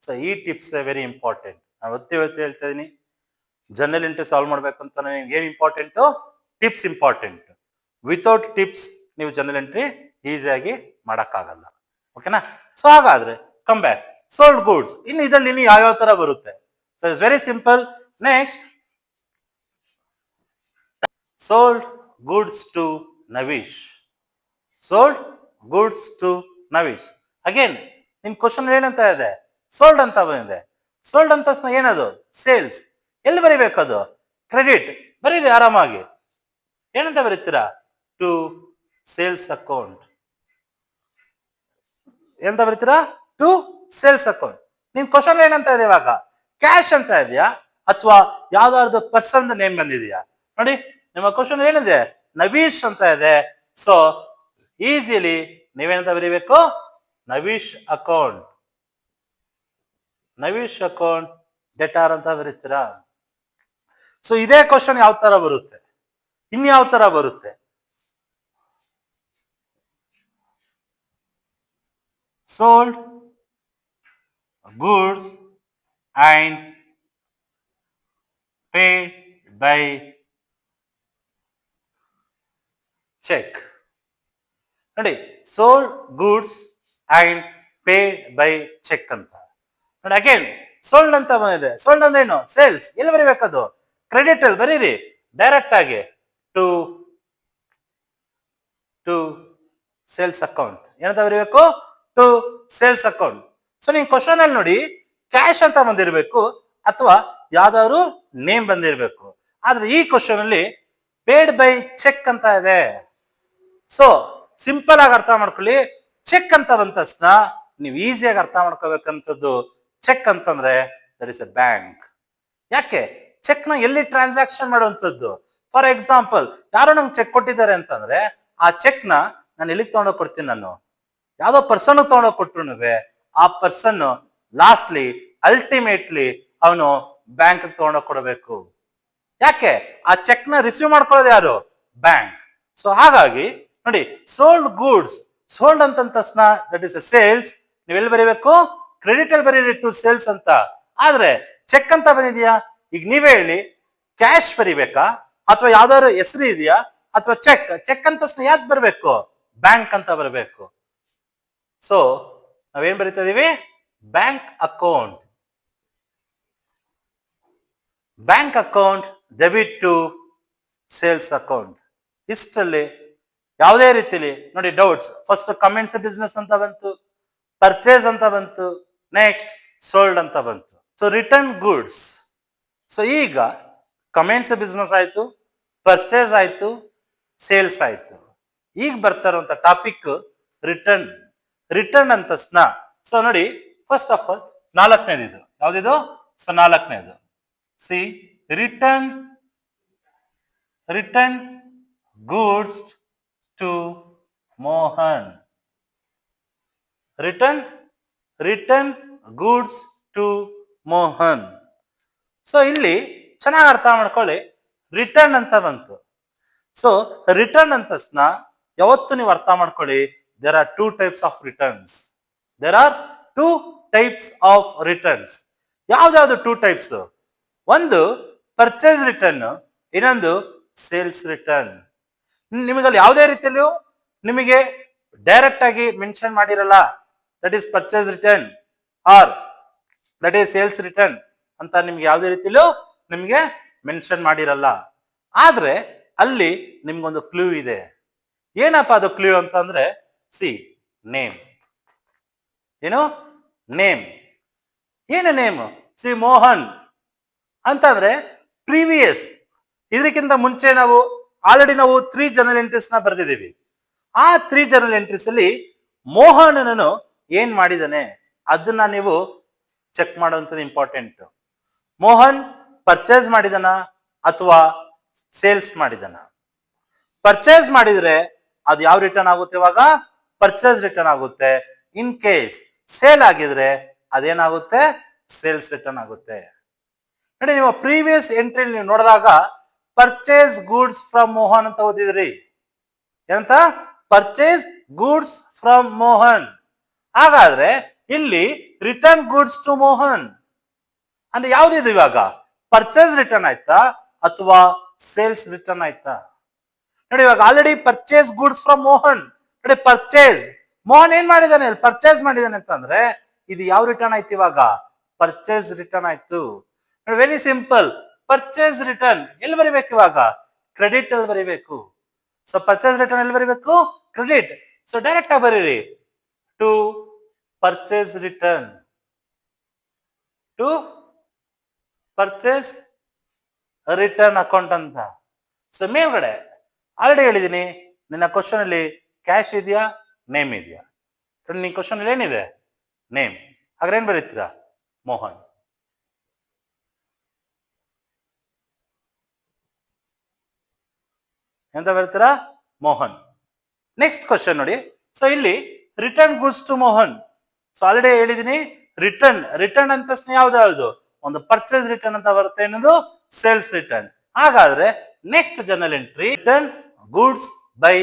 ಸೊ ಈ ಟಿಪ್ಸ್ ವೆರಿ ಇಂಪಾರ್ಟೆಂಟ್. ನಾನು ಒತ್ತಿ ಹೇಳ್ತಾ ಇದೀನಿ, ಜನರಲ್ ಎಂಟ್ರಿ ಸಾಲ್ವ್ ಮಾಡ್ಬೇಕಂತ ಏನ್ important? Tips important. Without tips ನೀವು ಜನರಲ್ ಎಂಟ್ರಿ ಈಸಿಯಾಗಿ ಮಾಡಕ್ಕಾಗಲ್ಲ. ಓಕೆನಾ? ಸೊ ಹಾಗಾದ್ರೆ ಕಮ್ ಬ್ಯಾಕ್. ಸೋಲ್ಡ್ ಗೂಡ್ಸ್ ಇನ್ನು ಇದರಲ್ಲಿ ಇನ್ನು ಯಾವ್ಯಾವ ತರ ಬರುತ್ತೆ? So it's very simple. Next, sold goods to Navish. Sold goods to Navish. Again ನಿಮ್ ಕ್ವಶನ್ ಏನಂತ ಇದೆ? ಸೋಲ್ಡ್ ಅಂತ ಬಂದಿದೆ. ಸೋಲ್ಡ್ ಅಂತ ಏನದು? ಸೇಲ್ಸ್. ಎಲ್ಲಿ ಬರಿಬೇಕದು? ಕ್ರೆಡಿಟ್. ಬರೀರಿ ಆರಾಮಾಗಿ. ಏನಂತ ಬರೀತೀರಾ? To sales account. ಏನಂತ ಬರೀತೀರಾ? To sales account. ನಿಮ್ ಕ್ವಶನ್ ಏನಂತ ಇದೆ ಇವಾಗ? ಕ್ಯಾಶ್ ಅಂತ ಇದೆಯಾ ಅಥವಾ ಯಾವ್ದಾದ್ರು ಪರ್ಸನ್ ನೇಮ್ ಬಂದಿದೆಯಾ? ನೋಡಿ ನಿಮ್ಮ ಕ್ವಶನ್ ಏನಿದೆ? ನವೀಶ್ ಅಂತ ಇದೆ. ಸೊ ಈಸಿಲಿ ನೀವೇನಂತ ಬರೀಬೇಕು? ನವೀಶ್ ಅಕೌಂಟ್. ನವೀಶ್ ಅಕೌಂಟ್ ಡೆಟಾರ್ ಅಂತ ಬರೀತೀರಾ. ಸೊ ಇದೇ ಕ್ವಶನ್ ಯಾವ ತರ ಬರುತ್ತೆ? ಇನ್ಯಾವ ತರ ಬರುತ್ತೆ? Sold goods and paid by cheque. ನೋಡಿ, sold goods and paid by cheque ಅಂತ ನೋಡಿ. ಅಗೇನ್ ಸೋಲ್ಡ್ ಅಂತ ಬಂದಿದೆ. ಸೋಲ್ಡ್ ಅಂದ್ರೆ ಏನು? ಸೇಲ್ಸ್. ಎಲ್ಲಿ ಬರೀಬೇಕದು? ಕ್ರೆಡಿಟ್ ಅಲ್ಲಿ ಬರೀರಿ ಡೈರೆಕ್ಟ್ ಆಗಿ ಟು ಸೇಲ್ಸ್ ಅಕೌಂಟ್. ಏನಂತ ಬರೀಬೇಕು? To sales account. ಸೊ ನೀವು ಕ್ವಶನ್ ಅಲ್ಲಿ ನೋಡಿ ಕ್ಯಾಶ್ ಅಂತ ಬಂದಿರಬೇಕು ಅಥವಾ ಯಾವ್ದಾದ್ರು ನೇಮ್ ಬಂದಿರಬೇಕು. ಆದ್ರೆ ಈ ಕ್ವಶನ್ ಅಲ್ಲಿ ಪೇಡ್ ಬೈ ಚೆಕ್ ಅಂತ ಇದೆ. ಸೊ ಸಿಂಪಲ್ ಆಗಿ ಅರ್ಥ ಮಾಡ್ಕೊಳ್ಳಿ. ಚೆಕ್ ಅಂತ ಬಂದ ತಕ್ಷಣ ನೀವು ಈಸಿಯಾಗಿ ಅರ್ಥ ಮಾಡ್ಕೋಬೇಕಂತದ್ದು. ಚೆಕ್ ಅಂತಂದ್ರೆ ದಟ್ ಇಸ್ ಎ ಬ್ಯಾಂಕ್. ಯಾಕೆ? ಚೆಕ್ ನ ಎಲ್ಲಿ ಟ್ರಾನ್ಸಾಕ್ಷನ್ ಮಾಡುವಂತದ್ದು? ಫಾರ್ ಎಕ್ಸಾಂಪಲ್, ಯಾರೋ ನಂಗೆ ಚೆಕ್ ಕೊಟ್ಟಿದ್ದಾರೆ ಅಂತಂದ್ರೆ ಆ ಚೆಕ್ ನ ನಾನು ಎಲ್ಲಿಗೆ ತಗೊಂಡೋಗಿ ಕೊಡ್ತೀನಿ? ನಾನು ಯಾವ್ದೋ ಪರ್ಸನ್ ತಗೊಂಡೋಗಿ ಕೊಟ್ರು ಆ ಪರ್ಸನ್ ಲಾಸ್ಟ್ಲಿ ಅಲ್ಟಿಮೇಟ್ಲಿ ಅವನು ಬ್ಯಾಂಕ್ ತಗೊಂಡೋಗಿ ಕೊಡಬೇಕು. ಯಾಕೆ? ಆ ಚೆಕ್ ನ ರಿಸೀವ್ ಮಾಡ್ಕೊಳ್ಳೋದು ಯಾರು? ಬ್ಯಾಂಕ್. ಸೊ ಹಾಗಾಗಿ ನೋಡಿ, ಸೋಲ್ಡ್ ಗೂಡ್ಸ್, ಸೋಲ್ಡ್ ಅಂತ ತಕ್ಷಣ ದಟ್ ಇಸ್ ಎ ಸೇಲ್ಸ್. ನೀವೆಲ್ಲಿ ಬರೀಬೇಕು? ಕ್ರೆಡಿಟ್ ಅಲ್ಲಿ ಬರೀರಿ ಟು ಸೇಲ್ಸ್ ಅಂತ. ಆದ್ರೆ ಚೆಕ್ ಅಂತ ಬಂದಿದ್ಯಾ? ಈಗ ನೀವೇ ಹೇಳಿ, ಕ್ಯಾಶ್ ಬರಿಬೇಕಾ ಅಥವಾ ಯಾವ್ದಾದ್ರು ಹೆಸರು ಇದೆಯಾ ಅಥವಾ ಚೆಕ್? ಚೆಕ್ ಅಂತ ತಕ್ಷಣ ಯಾಕೆ ಬರ್ಬೇಕು? ಬ್ಯಾಂಕ್ ಅಂತ ಬರಬೇಕು. ಸೊ ನಾವೇನ್ ಬರಿತಾ ಇದೀವಿ? Bank account. Bank account debit to sales account. ಇಷ್ಟರಲ್ಲಿ ಯಾವುದೇ ರೀತಿಲಿ ನೋಡಿ ಡೌಟ್ಸ್. ಫಸ್ಟ್ ಕಮೆಂಟ್ಸ್ ಬಿಸ್ನೆಸ್ ಅಂತ ಬಂತು, ಪರ್ಚೇಸ್ ಅಂತ ಬಂತು, ನೆಕ್ಸ್ಟ್ ಸೋಲ್ಡ್ ಅಂತ ಬಂತು. So return goods. ಸೊ ಈಗ ಕಮೆಂಟ್ಸ್ ಬಿಸ್ನೆಸ್ ಆಯ್ತು, ಪರ್ಚೇಸ್ ಆಯ್ತು, ಸೇಲ್ಸ್ ಆಯ್ತು. ಈಗ ಬರ್ತಾ ಇರುವಂತ ಟಾಪಿಕ್ ರಿಟರ್ನ್. ರಿಟರ್ನ್ ಅಂತ ತಕ್ಷಣ ಸೊ ನೋಡಿ, ಫಸ್ಟ್ ಆಫ್ ಆಲ್ ನಾಲ್ಕನೇದು ಇದು ಯಾವ್ದಿದು? ಸೊ ನಾಲ್ಕನೇದು see return goods to Mohan. Return goods to Mohan. So ಇಲ್ಲಿ ಚೆನ್ನಾಗಿ ಅರ್ಥ ಮಾಡ್ಕೊಳ್ಳಿ. ರಿಟರ್ನ್ ಅಂತ ಬಂತು. ಸೊ ರಿಟರ್ನ್ ಅಂತ ತಕ್ಷಣ ಯಾವತ್ತು ನೀವು ಅರ್ಥ ಮಾಡ್ಕೊಳ್ಳಿ, there are two types of returns. ಯಾವ್ದಾವ್ದು ಟೂ ಟೈಪ್ಸ್? ಒಂದು ಪರ್ಚೇಸ್ ರಿಟರ್ನ್, ಇನ್ನೊಂದು ಸೇಲ್ಸ್ ರಿಟರ್ನ್. ನಿಮಗಲ್ಲಿ ಯಾವುದೇ ರೀತಿಯಲ್ಲೂ ನಿಮಗೆ ಡೈರೆಕ್ಟ್ ಆಗಿ ಮೆನ್ಷನ್ ಮಾಡಿರಲ್ಲ that is purchase return or that is sales return ಅಂತ. ನಿಮ್ಗೆ ಯಾವುದೇ ರೀತಿಯಲ್ಲೂ ನಿಮ್ಗೆ ಮೆನ್ಷನ್ ಮಾಡಿರಲ್ಲ. ಆದ್ರೆ ಅಲ್ಲಿ ನಿಮ್ಗೊಂದು ಕ್ಲೂ ಇದೆ. ಏನಪ್ಪ ಅದು ಕ್ಲೂ ಅಂತಂದ್ರೆ ಸಿ ನೇಮ್. ಏನು ನೇಮ್? ಏನು ನೇಮ್? ಸಿ ಮೋಹನ್ ಅಂತಂದ್ರೆ ಪ್ರೀವಿಯಸ್, ಇದಕ್ಕಿಂತ ಮುಂಚೆ ನಾವು ಆಲ್ರೆಡಿ ನಾವು 3 ಜನರಲ್ ಎಂಟ್ರೀಸ್ ನ ಬರೆದಿದ್ದೀವಿ. ಆ 3 ಜನರಲ್ ಎಂಟ್ರೀಸ್ ಅಲ್ಲಿ ಮೋಹನನು ಏನ್ ಮಾಡಿದಾನೆ, ಅದನ್ನ ನೀವು ಚೆಕ್ ಮಾಡುವಂಥದ್ದು ಇಂಪಾರ್ಟೆಂಟ್. ಮೋಹನ್ ಪರ್ಚೇಸ್ ಮಾಡಿದನ ಅಥವಾ ಸೇಲ್ಸ್ ಮಾಡಿದನ? ಪರ್ಚೇಸ್ ಮಾಡಿದ್ರೆ ಅದು ಯಾವ ರಿಟರ್ನ್ ಆಗುತ್ತೆ? ಇವಾಗ ಪರ್ಚೇಸ್ ರಿಟರ್ನ್ ಆಗುತ್ತೆ. ಇನ್ ಕೇಸ್ ಸೇಲ್ ಆಗಿದ್ರೆ ಅದೇನಾಗುತ್ತೆ? ಸೇಲ್ಸ್ ರಿಟರ್ನ್ ಆಗುತ್ತೆ. ನೋಡಿ, ನೀವು ಪ್ರೀವಿಯಸ್ ಎಂಟ್ರಿ ನೀವು ನೋಡಿದಾಗ ಪರ್ಚೇಸ್ ಗೂಡ್ಸ್ ಫ್ರಮ್ ಮೋಹನ್ ಅಂತ ಓದಿದ್ರಿ. ಏನಂತ? Purchase goods from Mohan. ಹಾಗಾದ್ರೆ ಇಲ್ಲಿ ರಿಟರ್ನ್ ಗೂಡ್ಸ್ ಟು ಮೋಹನ್ ಅಂದ್ರೆ ಯಾವ್ದಿದು? ಇವಾಗ ಪರ್ಚೇಸ್ ರಿಟರ್ನ್ ಆಯ್ತಾ ಅಥವಾ ಸೇಲ್ಸ್ ರಿಟರ್ನ್ ಆಯ್ತಾ? ನೋಡಿ, ಇವಾಗ already purchase goods from Mohan. ನೋಡಿ, ಪರ್ಚೇಸ್ ಮೋಹನ್ ಏನ್ ಮಾಡಿದಾನೆ? ಪರ್ಚೇಸ್ ಮಾಡಿದಾನೆ ಅಂತಂದ್ರೆ ಇದು ಯಾವ ರಿಟರ್ನ್ ಆಯ್ತು? ಇವಾಗ ಪರ್ಚೇಸ್ ರಿಟರ್ನ್ ಆಯ್ತು. Very simple. ಪರ್ಚೇಸ್ ರಿಟರ್ನ್ ಎಲ್ಲಿ ಬರಿಬೇಕು? ಇವಾಗ ಕ್ರೆಡಿಟ್ ಅಲ್ಲಿ ಬರಿಬೇಕು. ಸೊ ಪರ್ಚೇಸ್ ರಿಟರ್ನ್ ಎಲ್ಲಿ ಬರಿಬೇಕು? ಕ್ರೆಡಿಟ್. ಸೊ ಡೈರೆಕ್ಟ್ ಆಗಿ ಬರೀರಿ to purchase return, to purchase return account ಅಂತ. ಸೊ ಮೇಲ್ಗಡೆ ಆಲ್ರೆಡಿ ಹೇಳಿದೀನಿ, ನಿನ್ನ ಕ್ವಶನ್ ಅಲ್ಲಿ ಕ್ಯಾಶ್ ಇದೆಯಾ, ನೇಮ್ ಇದೆಯಾ? ನಿನ್ನ ಕ್ವಶನ್ ಅಲ್ಲಿ ಏನಿದೆ? ನೇಮ್. ಹಾಗಾದ್ರೆ ಏನ್ ಬರೀತೀರಾ? ಮೋಹನ್. ಎಂತ ಬರ್ತೀರಾ? ಮೋಹನ್. ನೆಕ್ಸ್ಟ್ ಕ್ವಶನ್ ನೋಡಿ. ಸೊ ಇಲ್ಲಿ return goods to Mohan. So already ಹೇಳಿದೀನಿ, ರಿಟರ್ನ್ ಅಂತ ಯಾವ್ದು? ಒಂದು ಪರ್ಚೇಸ್ ರಿಟರ್ನ್ ಅಂತ ಬರುತ್ತೆ, ಇನ್ನೊಂದು ಸೇಲ್ಸ್ ರಿಟರ್ನ್. ಹಾಗಾದ್ರೆ next general entry return goods by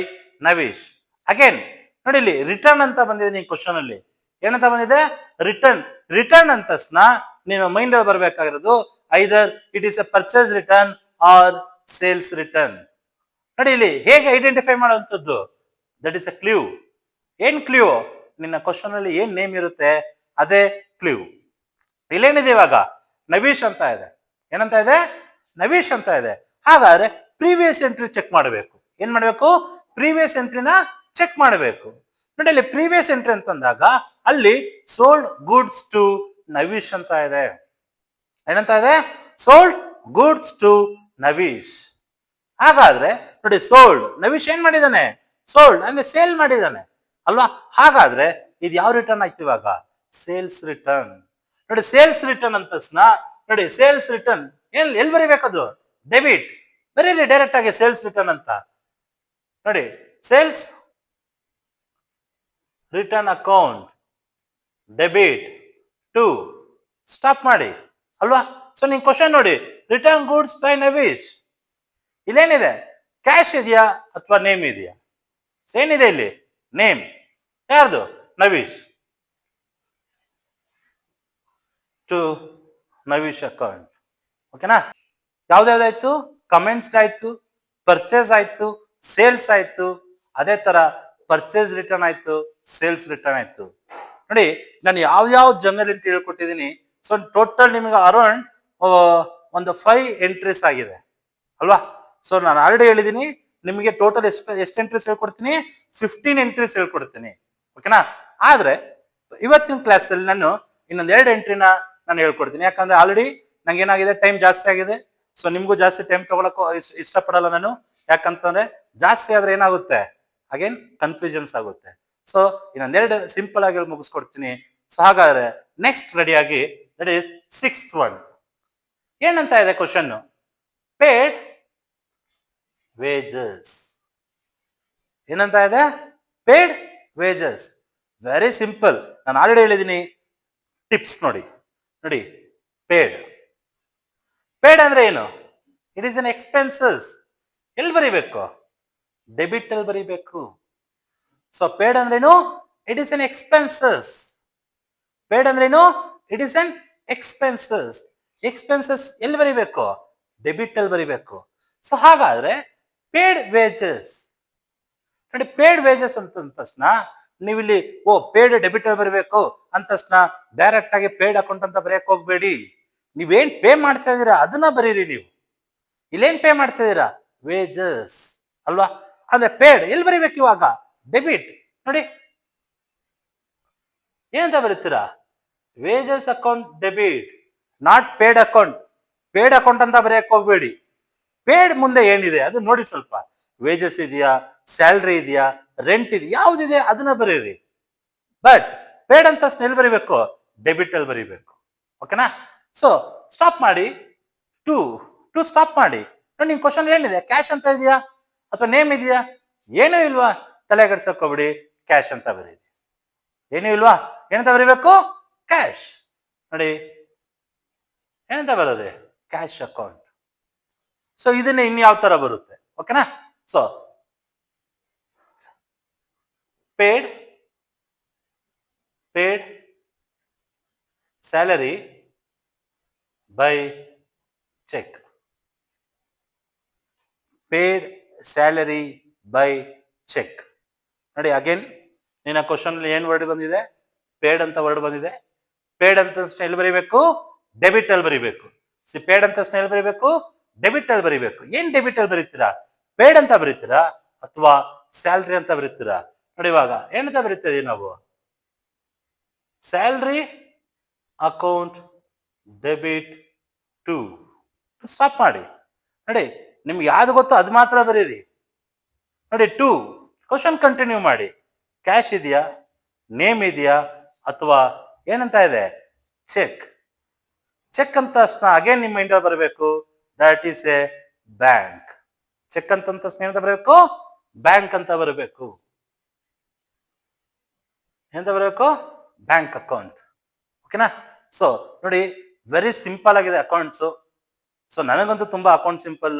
Navish. Again ನೋಡಿ, ಇಲ್ಲಿ ರಿಟರ್ನ್ ಅಂತ ಬಂದಿದೆ ನಿಮ್ಮ ಕ್ವಶನ್ ಅಲ್ಲಿ. ಏನಂತ ಬಂದಿದೆ? ರಿಟರ್ನ್ ಅಂತ ನೀನು ಮೈಂಡ್ ಅಲ್ಲಿ ಬರ್ಬೇಕಾಗಿರೋದು either it is a purchase return or sales return. ನೋಡಿ, ಇಲ್ಲಿ ಹೇಗೆ ಐಡೆಂಟಿಫೈ ಮಾಡುವಂಥದ್ದು? That is a clue. ಏನ್ ಕ್ಲೂ? ನಿನ್ನ ಕ್ವಶನ್ ಅಲ್ಲಿ ಏನ್ ನೇಮ್ ಇರುತ್ತೆ ಅದೇ ಕ್ಲೂ. ಇಲ್ಲೇನಿದೆ? ಇವಾಗ ನವೀಶ್ ಅಂತ ಇದೆ. ಏನಂತ ಇದೆ? ನವೀಶ್ ಅಂತ ಇದೆ. ಹಾಗಾದ್ರೆ ಪ್ರೀವಿಯಸ್ ಎಂಟ್ರಿ ಚೆಕ್ ಮಾಡಬೇಕು. ಏನ್ ಮಾಡಬೇಕು? ಪ್ರೀವಿಯಸ್ ಎಂಟ್ರಿನ ಚೆಕ್ ಮಾಡಬೇಕು. ನೋಡಿ, ಅಲ್ಲಿ ಪ್ರೀವಿಯಸ್ ಎಂಟ್ರಿ ಅಂತಂದಾಗ ಅಲ್ಲಿ ಸೋಲ್ಡ್ ಗೂಡ್ಸ್ ಟು ನವೀಶ್ ಅಂತ ಇದೆ. ಏನಂತ ಇದೆ? Sold goods to Navish. ಹಾಗಾದ್ರೆ ನೋಡಿ, ಸೋಲ್ಡ್ ನವೀಶ್ ಏನ್ ಮಾಡಿದಾನೆ? ಸೋಲ್ಡ್ ಅಂದ್ರೆ ಸೇಲ್ ಮಾಡಿದಾನೆ ಅಲ್ವಾ? ಹಾಗಾದ್ರೆ ಇದು ಯಾವ ರಿಟರ್ನ್ ಆಯ್ತು? ಇವಾಗ ಸೇಲ್ಸ್ ರಿಟರ್ನ್. ನೋಡಿ, ಸೇಲ್ಸ್ ರಿಟರ್ನ್ ಅಂತ ನೋಡಿ, ಸೇಲ್ಸ್ ರಿಟರ್ನ್ ಎಲ್ಲಿ ಬರಿಬೇಕದು? ಡೆಬಿಟ್. ಬರೀರಿ ಡೈರೆಕ್ಟ್ ಆಗಿ ಸೇಲ್ಸ್ ರಿಟರ್ನ್ ಅಂತ. ನೋಡಿ, sales return account debit to, stop ಮಾಡಿ ಅಲ್ವಾ? ಸೊ ನಿಮ್ ಕ್ವಶನ್ ನೋಡಿ, ರಿಟರ್ನ್ ಗೂಡ್ಸ್ ಬೈ ನವೀಶ್. ಇಲ್ಲೇನಿದೆ? ಕ್ಯಾಶ್ ಇದೆಯಾ ಅಥವಾ ನೇಮ್ ಇದೆಯಾ? ಏನಿದೆ ಇಲ್ಲಿ? ನೇಮ್. ಯಾರ್ದು? ನವೀಶ್. To Navish account. ಓಕೆನಾ? ಯಾವ್ದಾಯ್ತು? ಕಮೆಂಟ್ಸ್ ಆಯ್ತು, ಪರ್ಚೇಸ್ ಆಯ್ತು, ಸೇಲ್ಸ್ ಆಯ್ತು. ಅದೇ ತರ ಪರ್ಚೇಸ್ ರಿಟರ್ನ್ ಆಯ್ತು, ಸೇಲ್ಸ್ ರಿಟರ್ನ್ ಆಯ್ತು. ನೋಡಿ, ನಾನು ಯಾವ ಜನರಲ್ ಎಂಟ್ರಿ ಹೇಳ್ಕೊಟ್ಟಿದ್ದೀನಿ. ಸೊ ಟೋಟಲ್ ನಿಮಗೆ ಅರೌಂಡ್ ಒಂದು 5 ಎಂಟ್ರೀಸ್ ಆಗಿದೆ ಅಲ್ವಾ? ಸೊ ನಾನು ಆಲ್ರೆಡಿ ಹೇಳಿದ್ದೀನಿ, ನಿಮಗೆ ಟೋಟಲ್ ಎಷ್ಟು ಎಂಟ್ರೀಸ್ ಹೇಳ್ಕೊಡ್ತೀನಿ? 15 ಎಂಟ್ರೀಸ್ ಹೇಳ್ಕೊಡ್ತೀನಿ. ಓಕೆನಾ? ಆದ್ರೆ ಇವತ್ತಿನ ಕ್ಲಾಸ್ ಅಲ್ಲಿ ನಾನು ಇನ್ನೊಂದ್ 2 ಎಂಟ್ರಿನ ನಾನು ಹೇಳ್ಕೊಡ್ತೀನಿ. ಯಾಕಂದ್ರೆ ಆಲ್ರೆಡಿ ನಂಗೆ ಏನಾಗಿದೆ, ಟೈಮ್ ಜಾಸ್ತಿ ಆಗಿದೆ. ಸೊ ನಿಮ್ಗೂ ಜಾಸ್ತಿ ಟೈಮ್ ತಗೊಳಕ್ ಇಷ್ಟಪಡಲ್ಲ ನಾನು. ಯಾಕಂತಂದ್ರೆ ಜಾಸ್ತಿ ಆದ್ರೆ ಏನಾಗುತ್ತೆ? ಅಗೇನ್ ಕನ್ಫ್ಯೂಷನ್ಸ್ ಆಗುತ್ತೆ. ಸೊ ಇನ್ನೊಂದ್ 2 ಸಿಂಪಲ್ ಆಗಿ ಮುಗಿಸ್ಕೊಡ್ತೀನಿ. ಸೊ ಹಾಗಾದ್ರೆ ನೆಕ್ಸ್ಟ್ ರೆಡಿಯಾಗಿ, ದಟ್ ಈಸ್ 6th ಒನ್. ಏನಂತ ಇದೆ ಕ್ವಶನ್? Paid wages. ಏನಂತ ಇದೆ? Paid wages. Very simple. ನಾನು ಆಲ್ರೆಡಿ ಹೇಳಿದ್ದೀನಿ, ಟಿಪ್ಸ್ ನೋಡಿ. ಪೇಡ್ ಅಂದ್ರೆ ಏನು? It is an expenses. ಎಲ್ಲಿ ಬರೀಬೇಕು? ಡೆಬಿಟ್ ಅಲ್ಲಿ ಬರೀಬೇಕು. ಸೊ ಪೇಡ್ ಅಂದ್ರೇನು? It is an expenses. Paid ಅಂದ್ರೇನು? It is an expenses. Expenses ಎಲ್ಲಿ ಬರೀಬೇಕು? ಡೆಬಿಟ್ ಅಲ್ಲಿ ಬರೀಬೇಕು. ಸೊ ಹಾಗಾದ್ರೆ ಪೇಡ್ ವೇಜಸ್. ನೋಡಿ, ಪೇಡ್ ವೇಜಸ್ ಅಂತ ತಕ್ಷಣ ನೀವಿಲ್ಲಿ ಪೇಡ್ ಡೆಬಿಟ್ ಅಲ್ಲಿ ಬರಬೇಕು ಅಂತ ತಕ್ಷಣ ಡೈರೆಕ್ಟ್ ಆಗಿ ಪೇಡ್ ಅಕೌಂಟ್ ಅಂತ ಬರೆಯಕ್ ಹೋಗ್ಬೇಡಿ. ನೀವೇನ್ ಪೇ ಮಾಡ್ತಾ ಇದೀರಾ ಅದನ್ನ ಬರೀರಿ. ನೀವು ಇಲ್ಲೇನ್ ಪೇ ಮಾಡ್ತಾ ಇದೀರಾ? ವೇಜಸ್ ಅಲ್ವಾ? ಅಂದ್ರೆ ಪೇಡ್ ಎಲ್ಲಿ ಬರೀಬೇಕು? ಇವಾಗ ಡೆಬಿಟ್. ನೋಡಿ, ಏನಂತ ಬರೀತೀರಾ? Wages account debit, not paid account. Paid account ಅಂತ ಬರೆಯಕ್ ಹೋಗ್ಬೇಡಿ. ಪೇಡ್ ಮುಂದೆ ಏನಿದೆ ಅದು ನೋಡಿ. ಸ್ವಲ್ಪ ವೇಜಸ್ ಇದೆಯಾ, ಸ್ಯಾಲ್ರಿ ಇದೆಯಾ, ರೆಂಟ್ ಇದೆಯಾ, ಯಾವ್ದಿದೆ ಅದನ್ನ ಬರೀರಿ. ಬಟ್ ಪೇಡ್ ಅಂತ ಎಲ್ಲಿ ಬರೀಬೇಕು? ಡೆಬಿಟ್ ಅಲ್ಲಿ ಬರೀಬೇಕು. ಓಕೆನಾ? ಸೊ ಸ್ಟಾಪ್ ಮಾಡಿ. ಟು ಟು ಸ್ಟಾಪ್ ಮಾಡಿ. ನೋಡಿ ನಿಮ್ ಕ್ವಶನ್ ಏನಿದೆ? ಕ್ಯಾಶ್ ಅಂತ ಇದೆಯಾ ಅಥವಾ ನೇಮ್ ಇದೆಯಾ? ಏನೂ ಇಲ್ವಾ? ತಲೆ ಕೆಡ್ಸಕ್ಕೋಗ್ಬಿಡಿ, ಕ್ಯಾಶ್ ಅಂತ ಬರೀರಿ. ಏನೂ ಇಲ್ವಾ? ಏನಂತ ಬರೀಬೇಕು? ಕ್ಯಾಶ್. ನೋಡಿ ಏನಂತ ಬರೋದೆ? Cash account. ಸೊ ಇದನ್ನ ಇನ್ಯಾವ ತರ ಬರುತ್ತೆ? ಓಕೆನಾ? So paid salary by cheque. Paid salary by cheque. ನೋಡಿ ಅಗೇನ್ ನಿನ್ನ ಕ್ವಶನ್ ಏನ್ ವರ್ಡ್ ಬಂದಿದೆ? ಪೇಡ್ ಅಂತ ವರ್ಡ್ ಬಂದಿದೆ. ಪೇಡ್ ಅಂತ ಎಲ್ಲಿ ಬರೀಬೇಕು? ಡೆಬಿಟ್ ಅಲ್ಲಿ ಬರೀಬೇಕು. ಪೇಡ್ ಅಂತ ಎಲ್ಲಿ ಬರೀಬೇಕು? ಡೆಬಿಟ್ ಅಲ್ಲಿ ಬರೀಬೇಕು. ಏನ್ ಡೆಬಿಟ್ ಅಲ್ಲಿ ಬರೀತೀರಾ? ಪೇಡ್ ಅಂತ ಬರೀತೀರಾ ಅಥವಾ ಸ್ಯಾಲ್ರಿ ಅಂತ ಬರೀತೀರಾ? ನೋಡಿ ಇವಾಗ ಏನಂತ ಬರೀತಾ ಇದೀವಿ ನಾವು? Salary account debit to. Stop ಮಾಡಿ. ನೋಡಿ ನಿಮ್ಗೆ ಯಾವ್ದು ಗೊತ್ತೋ ಅದು ಮಾತ್ರ ಬರೀರಿ. ನೋಡಿ ಟು. ಕ್ವಶನ್ ಕಂಟಿನ್ಯೂ ಮಾಡಿ. ಕ್ಯಾಶ್ ಇದೆಯಾ, ನೇಮ್ ಇದೆಯಾ ಅಥವಾ ಏನಂತ ಇದೆ? ಚೆಕ್. ಚೆಕ್ ಅಂತ ಅಗೇನ್ ನಿಮ್ಮ ಮೈಂಡ್ ಬರಬೇಕು, that is a bank. Cheque ಅಂತ ಏನಂತ ಬರಬೇಕು? ಬ್ಯಾಂಕ್ ಅಂತ ಬರಬೇಕು. ಎಂತ ಬರಬೇಕು? Bank account. ಓಕೆನಾ? ಸೊ ನೋಡಿ ವೆರಿ ಸಿಂಪಲ್ ಆಗಿದೆ ಅಕೌಂಟ್ಸ್. ಸೊ ನನಗಂತೂ ತುಂಬಾ ಅಕೌಂಟ್ ಸಿಂಪಲ್.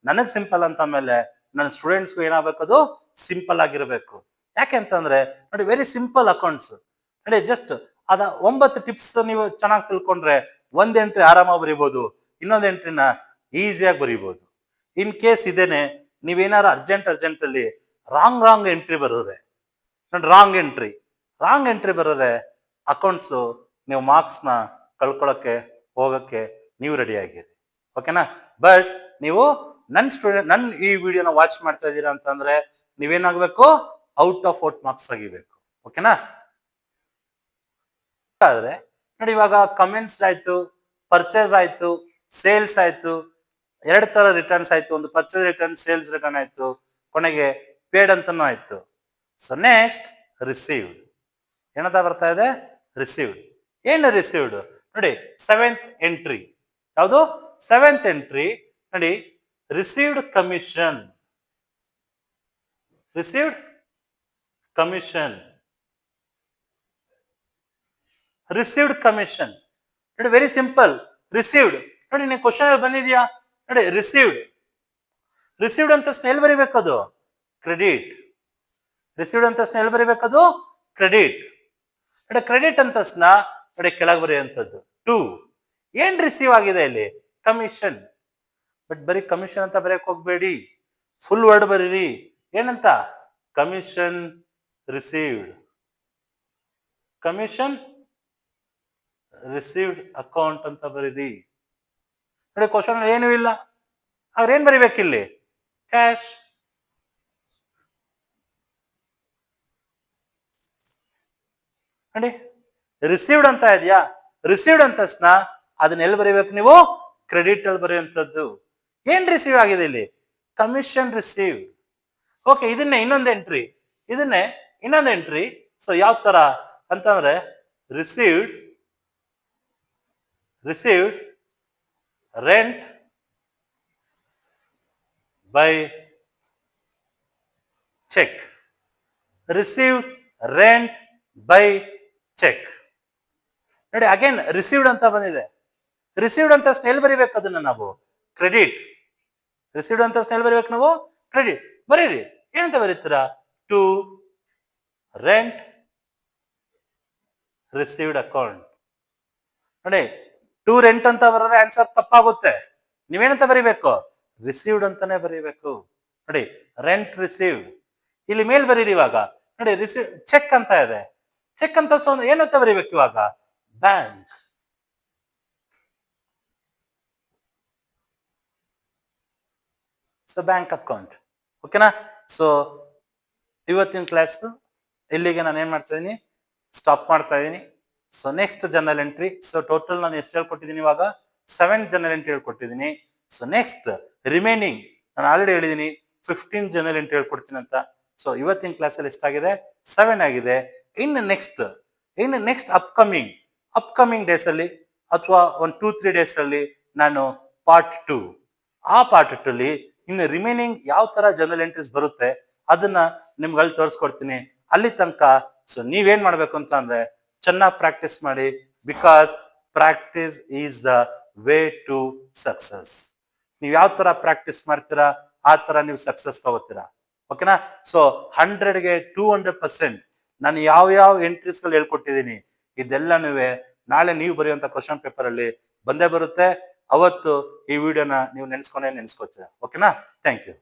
ನನಗ್ ಸಿಂಪಲ್ ಅಂತ ಆಮೇಲೆ ನನ್ನ ಸ್ಟೂಡೆಂಟ್ಸ್ಗೂ ಏನಾಗಬೇಕು? ಅದು ಸಿಂಪಲ್ ಆಗಿರಬೇಕು. ಯಾಕೆ ಅಂತಂದ್ರೆ ನೋಡಿ ವೆರಿ ಸಿಂಪಲ್ ಅಕೌಂಟ್ಸ್. ನೋಡಿ ಜಸ್ಟ್ ಅದ 9 ಟಿಪ್ಸ್ ನೀವು ಚೆನ್ನಾಗಿ ತಿಳ್ಕೊಂಡ್ರೆ ಒಂದ್ ಎಂಟ್ರಿ ಆರಾಮಾಗಿ ಬರೀಬಹುದು, ಇನ್ನೊಂದು ಎಂಟ್ರಿನ ಈಸಿಯಾಗಿ ಬರೀಬಹುದು. ಇನ್ ಕೇಸ್ ಇದೇನೆ ನೀವೇನಾರು ಅರ್ಜೆಂಟ್ ಅಲ್ಲಿ ರಾಂಗ್ ಎಂಟ್ರಿ ಬರೋದೆ, ನೋಡಿ ರಾಂಗ್ ಎಂಟ್ರಿ ಬರೋದೆ ಅಕೌಂಟ್ಸ್ ನೀವು ಮಾರ್ಕ್ಸ್ ನ ಕಳ್ಕೊಳಕ್ಕೆ ಹೋಗಕ್ಕೆ ನೀವು ರೆಡಿ ಆಗಿರಿ. ಓಕೆನಾ? ಬಟ್ ನೀವು ನನ್ನ ಈ ವಿಡಿಯೋನ ವಾಚ್ ಮಾಡ್ತಾ ಇದ್ದೀರಾ ಅಂತಂದ್ರೆ ನೀವೇನಾಗ್ಬೇಕು? ಔಟ್ ಆಫ್ ಔಟ್ ಮಾರ್ಕ್ಸ್ ತೆಗಿಬೇಕು. ಓಕೆನಾ? ಆದ್ರೆ ನೋಡಿ ಇವಾಗ ಕಮೆಂಟ್ಸ್ ಆಯ್ತು, ಪರ್ಚೇಸ್ ಆಯ್ತು, ಸೇಲ್ಸ್ ಆಯ್ತು, 2 ತರ ರಿಟರ್ನ್ಸ್ ಆಯ್ತು. ಒಂದು ಪರ್ಚೇಸ್ ರಿಟರ್ನ್, ಸೇಲ್ಸ್ ರಿಟರ್ನ್ ಆಯ್ತು, ಕೊನೆಗೆ ಪೇಡ್ ಅಂತಾನು ಆಯ್ತು. So next received. ಏನಂತ ಬರ್ತಾ ಇದೆ? ರಿಸೀವ್ಡ್. ಏನು ರಿಸೀವ್ಡ್? ನೋಡಿ 7th ಎಂಟ್ರಿ ಯಾವುದು? 7th ಎಂಟ್ರಿ ನೋಡಿ received commission. Received commission. Received commission. ನೋಡಿ ವೆರಿ ಸಿಂಪಲ್. ರಿಸೀವ್ಡ್ ನೋಡಿ ನೀವು ಕ್ವಶನ್ ಬಂದಿದ್ಯಾ? ನೋಡಿ ರಿಸೀವ್ಡ್ ಅಂತ ಎಲ್ಲಿ ಬರೀಬೇಕದು? ಕ್ರೆಡಿಟ್. ರಿಸೀವ್ಡ್ ಅಂತ ಎಲ್ಲಿ ಬರೀಬೇಕದು? ಕ್ರೆಡಿಟ್. ನೋಡಿ ಕ್ರೆಡಿಟ್ ಅಂತ ನೋಡಿ ಕೆಳಗೆ ಬರೆಯುವಂಥದ್ದು ಟು. ಏನ್ ರಿಸೀವ್ ಆಗಿದೆ ಇಲ್ಲಿ? ಕಮಿಷನ್. ಬಟ್ ಬರೀ ಕಮಿಷನ್ ಅಂತ ಬರೆಯಕ್ ಹೋಗ್ಬೇಡಿ, ಫುಲ್ ವರ್ಡ್ ಬರೀರಿ. ಏನಂತ? Commission received. Commission received account ಅಂತ ಬರೀರಿ. ನೋಡಿ ಕ್ವಶನ್ ಏನೂ ಇಲ್ಲ, ಅವ್ರೇನ್ ಬರಿಬೇಕಿಲ್ಲಿ? ಕ್ಯಾಶ್. ನೋಡಿ ರಿಸೀವ್ಡ್ ಅಂತ ಇದೆಯಾ? ರಿಸೀವ್ಡ್ ಅಂತ ಅದನ್ನ ಎಲ್ಲಿ ಬರೀಬೇಕು ನೀವು? ಕ್ರೆಡಿಟ್ ಅಲ್ಲಿ ಬರೆಯುವಂಥದ್ದು. ಏನ್ ರಿಸೀವ್ ಆಗಿದೆ ಇಲ್ಲಿ? Commission received. ಓಕೆ, ಇದನ್ನೇ ಇನ್ನೊಂದು ಎಂಟ್ರಿ. ಸೊ ಯಾವ ತರ ಅಂತಂದ್ರೆ received rent by cheque. Received rent by cheque. ನೋಡಿ ಅಗೇನ್ ರಿಸೀವ್ಡ್ ಅಂತ ಬಂದಿದೆ. ರಿಸೀವ್ಡ್ ಅಂತ ಎಲ್ಲಿ ಬರೀಬೇಕು? ಅದನ್ನ ನಾವು ಕ್ರೆಡಿಟ್. ರಿಸೀವ್ಡ್ ಅಂತ ಎಲ್ಲಿ ಬರೀಬೇಕು ನಾವು? ಕ್ರೆಡಿಟ್. ಬರೀರಿ. ಏನಂತ ಬರೀತೀರಾ? To rent received account. ನೋಡಿ ಟು ರೆಂಟ್ ಅಂತ ಬರೋದ್ರೆ ಆನ್ಸರ್ ತಪ್ಪಾಗುತ್ತೆ. ನೀವೇನಂತ ಬರೀಬೇಕು? ರಿಸೀವ್ಡ್ ಅಂತಾನೆ ಬರೀಬೇಕು. ನೋಡಿ ರೆಂಟ್ ರಿಸೀವ್ಡ್. ಇಲ್ಲಿ ಮೇಲ್ ಬರೀರಿ. ಇವಾಗ ನೋಡಿ ರಿಸೀವ್ ಚೆಕ್ ಅಂತ ಇದೆ. ಚೆಕ್ ಅಂತ ಏನಂತ ಬರೀಬೇಕು ಇವಾಗ? ಬ್ಯಾಂಕ್. So bank account. ಓಕೆನಾ? ಸೊ ಇವತ್ತಿನ ಕ್ಲಾಸ್ ಇಲ್ಲಿಗೆ ನಾನು ಏನ್ ಮಾಡ್ತಾ ಇದೀನಿ? ಸ್ಟಾಪ್ ಮಾಡ್ತಾ ಇದೀನಿ. So next general entry. So total ನಾನು ಎಷ್ಟು ಹೇಳ್ಕೊಟ್ಟಿದ್ದೀನಿ ಇವಾಗ? 7 ಜನರಲ್ ಎಂಟ್ರಿ ಹೇಳ್ಕೊಟ್ಟಿದ್ದೀನಿ. ಸೊ ನೆಕ್ಸ್ಟ್ ರಿಮೈನಿಂಗ್ ನಾನು ಆಲ್ರೆಡಿ ಹೇಳಿದೀನಿ 15 ಜನರಲ್ ಎಂಟ್ರಿ ಹೇಳ್ಕೊಡ್ತೀನಿ ಅಂತ. ಸೊ ಇವತ್ತಿನ ಕ್ಲಾಸ್ ಅಲ್ಲಿ ಎಷ್ಟಾಗಿದೆ? 7 ಆಗಿದೆ. ಇನ್ನು ನೆಕ್ಸ್ಟ್ ಇನ್ನು ನೆಕ್ಸ್ಟ್ ಅಪ್ಕಮಿಂಗ್ ಡೇಸ್ ಅಲ್ಲಿ ಅಥವಾ ಒಂದು 2-3 ಡೇಸ್ ಅಲ್ಲಿ ನಾನು ಪಾರ್ಟ್ 2 ಆ ಪಾರ್ಟ್ 2 ಅಲ್ಲಿ ಇನ್ನು ರಿಮೈನಿಂಗ್ ಯಾವ ತರ ಜರ್ನಲ್ ಎಂಟ್ರೀಸ್ ಬರುತ್ತೆ ಅದನ್ನ ನಿಮ್ಗೆ ಅಲ್ಲಿ ತೋರಿಸ್ಕೊಡ್ತೀನಿ. ಅಲ್ಲಿ ತನಕ ಸೊ ನೀವೇನ್ ಮಾಡ್ಬೇಕು ಅಂತ ಅಂದ್ರೆ ಚೆನ್ನಾಗಿ ಪ್ರಾಕ್ಟೀಸ್ ಮಾಡಿ, because practice is the way to success. ನೀವು ಯಾವ ತರ ಪ್ರಾಕ್ಟೀಸ್ ಮಾಡ್ತೀರಾ ಆ ತರ ನೀವು ಸಕ್ಸಸ್ ತಗೋತೀರಾ. ಓಕೆನಾ? ಸೊ 100ಗೆ 200% ನಾನು ಯಾವ ಎಂಟ್ರೀಸ್ ಗಳು ಹೇಳ್ಕೊಟ್ಟಿದ್ದೀನಿ ಇದೆಲ್ಲನೂ ನಾಳೆ ನೀವು ಬರೆಯುವಂತ ಕ್ವಶನ್ ಪೇಪರ್ ಅಲ್ಲಿ ಬಂದೇ ಬರುತ್ತೆ. ಅವತ್ತು ಈ ವಿಡಿಯೋನ ನೀವು ನೆನೆಸ್ಕೊತೀರಾ. ಓಕೆನಾ? Thank you.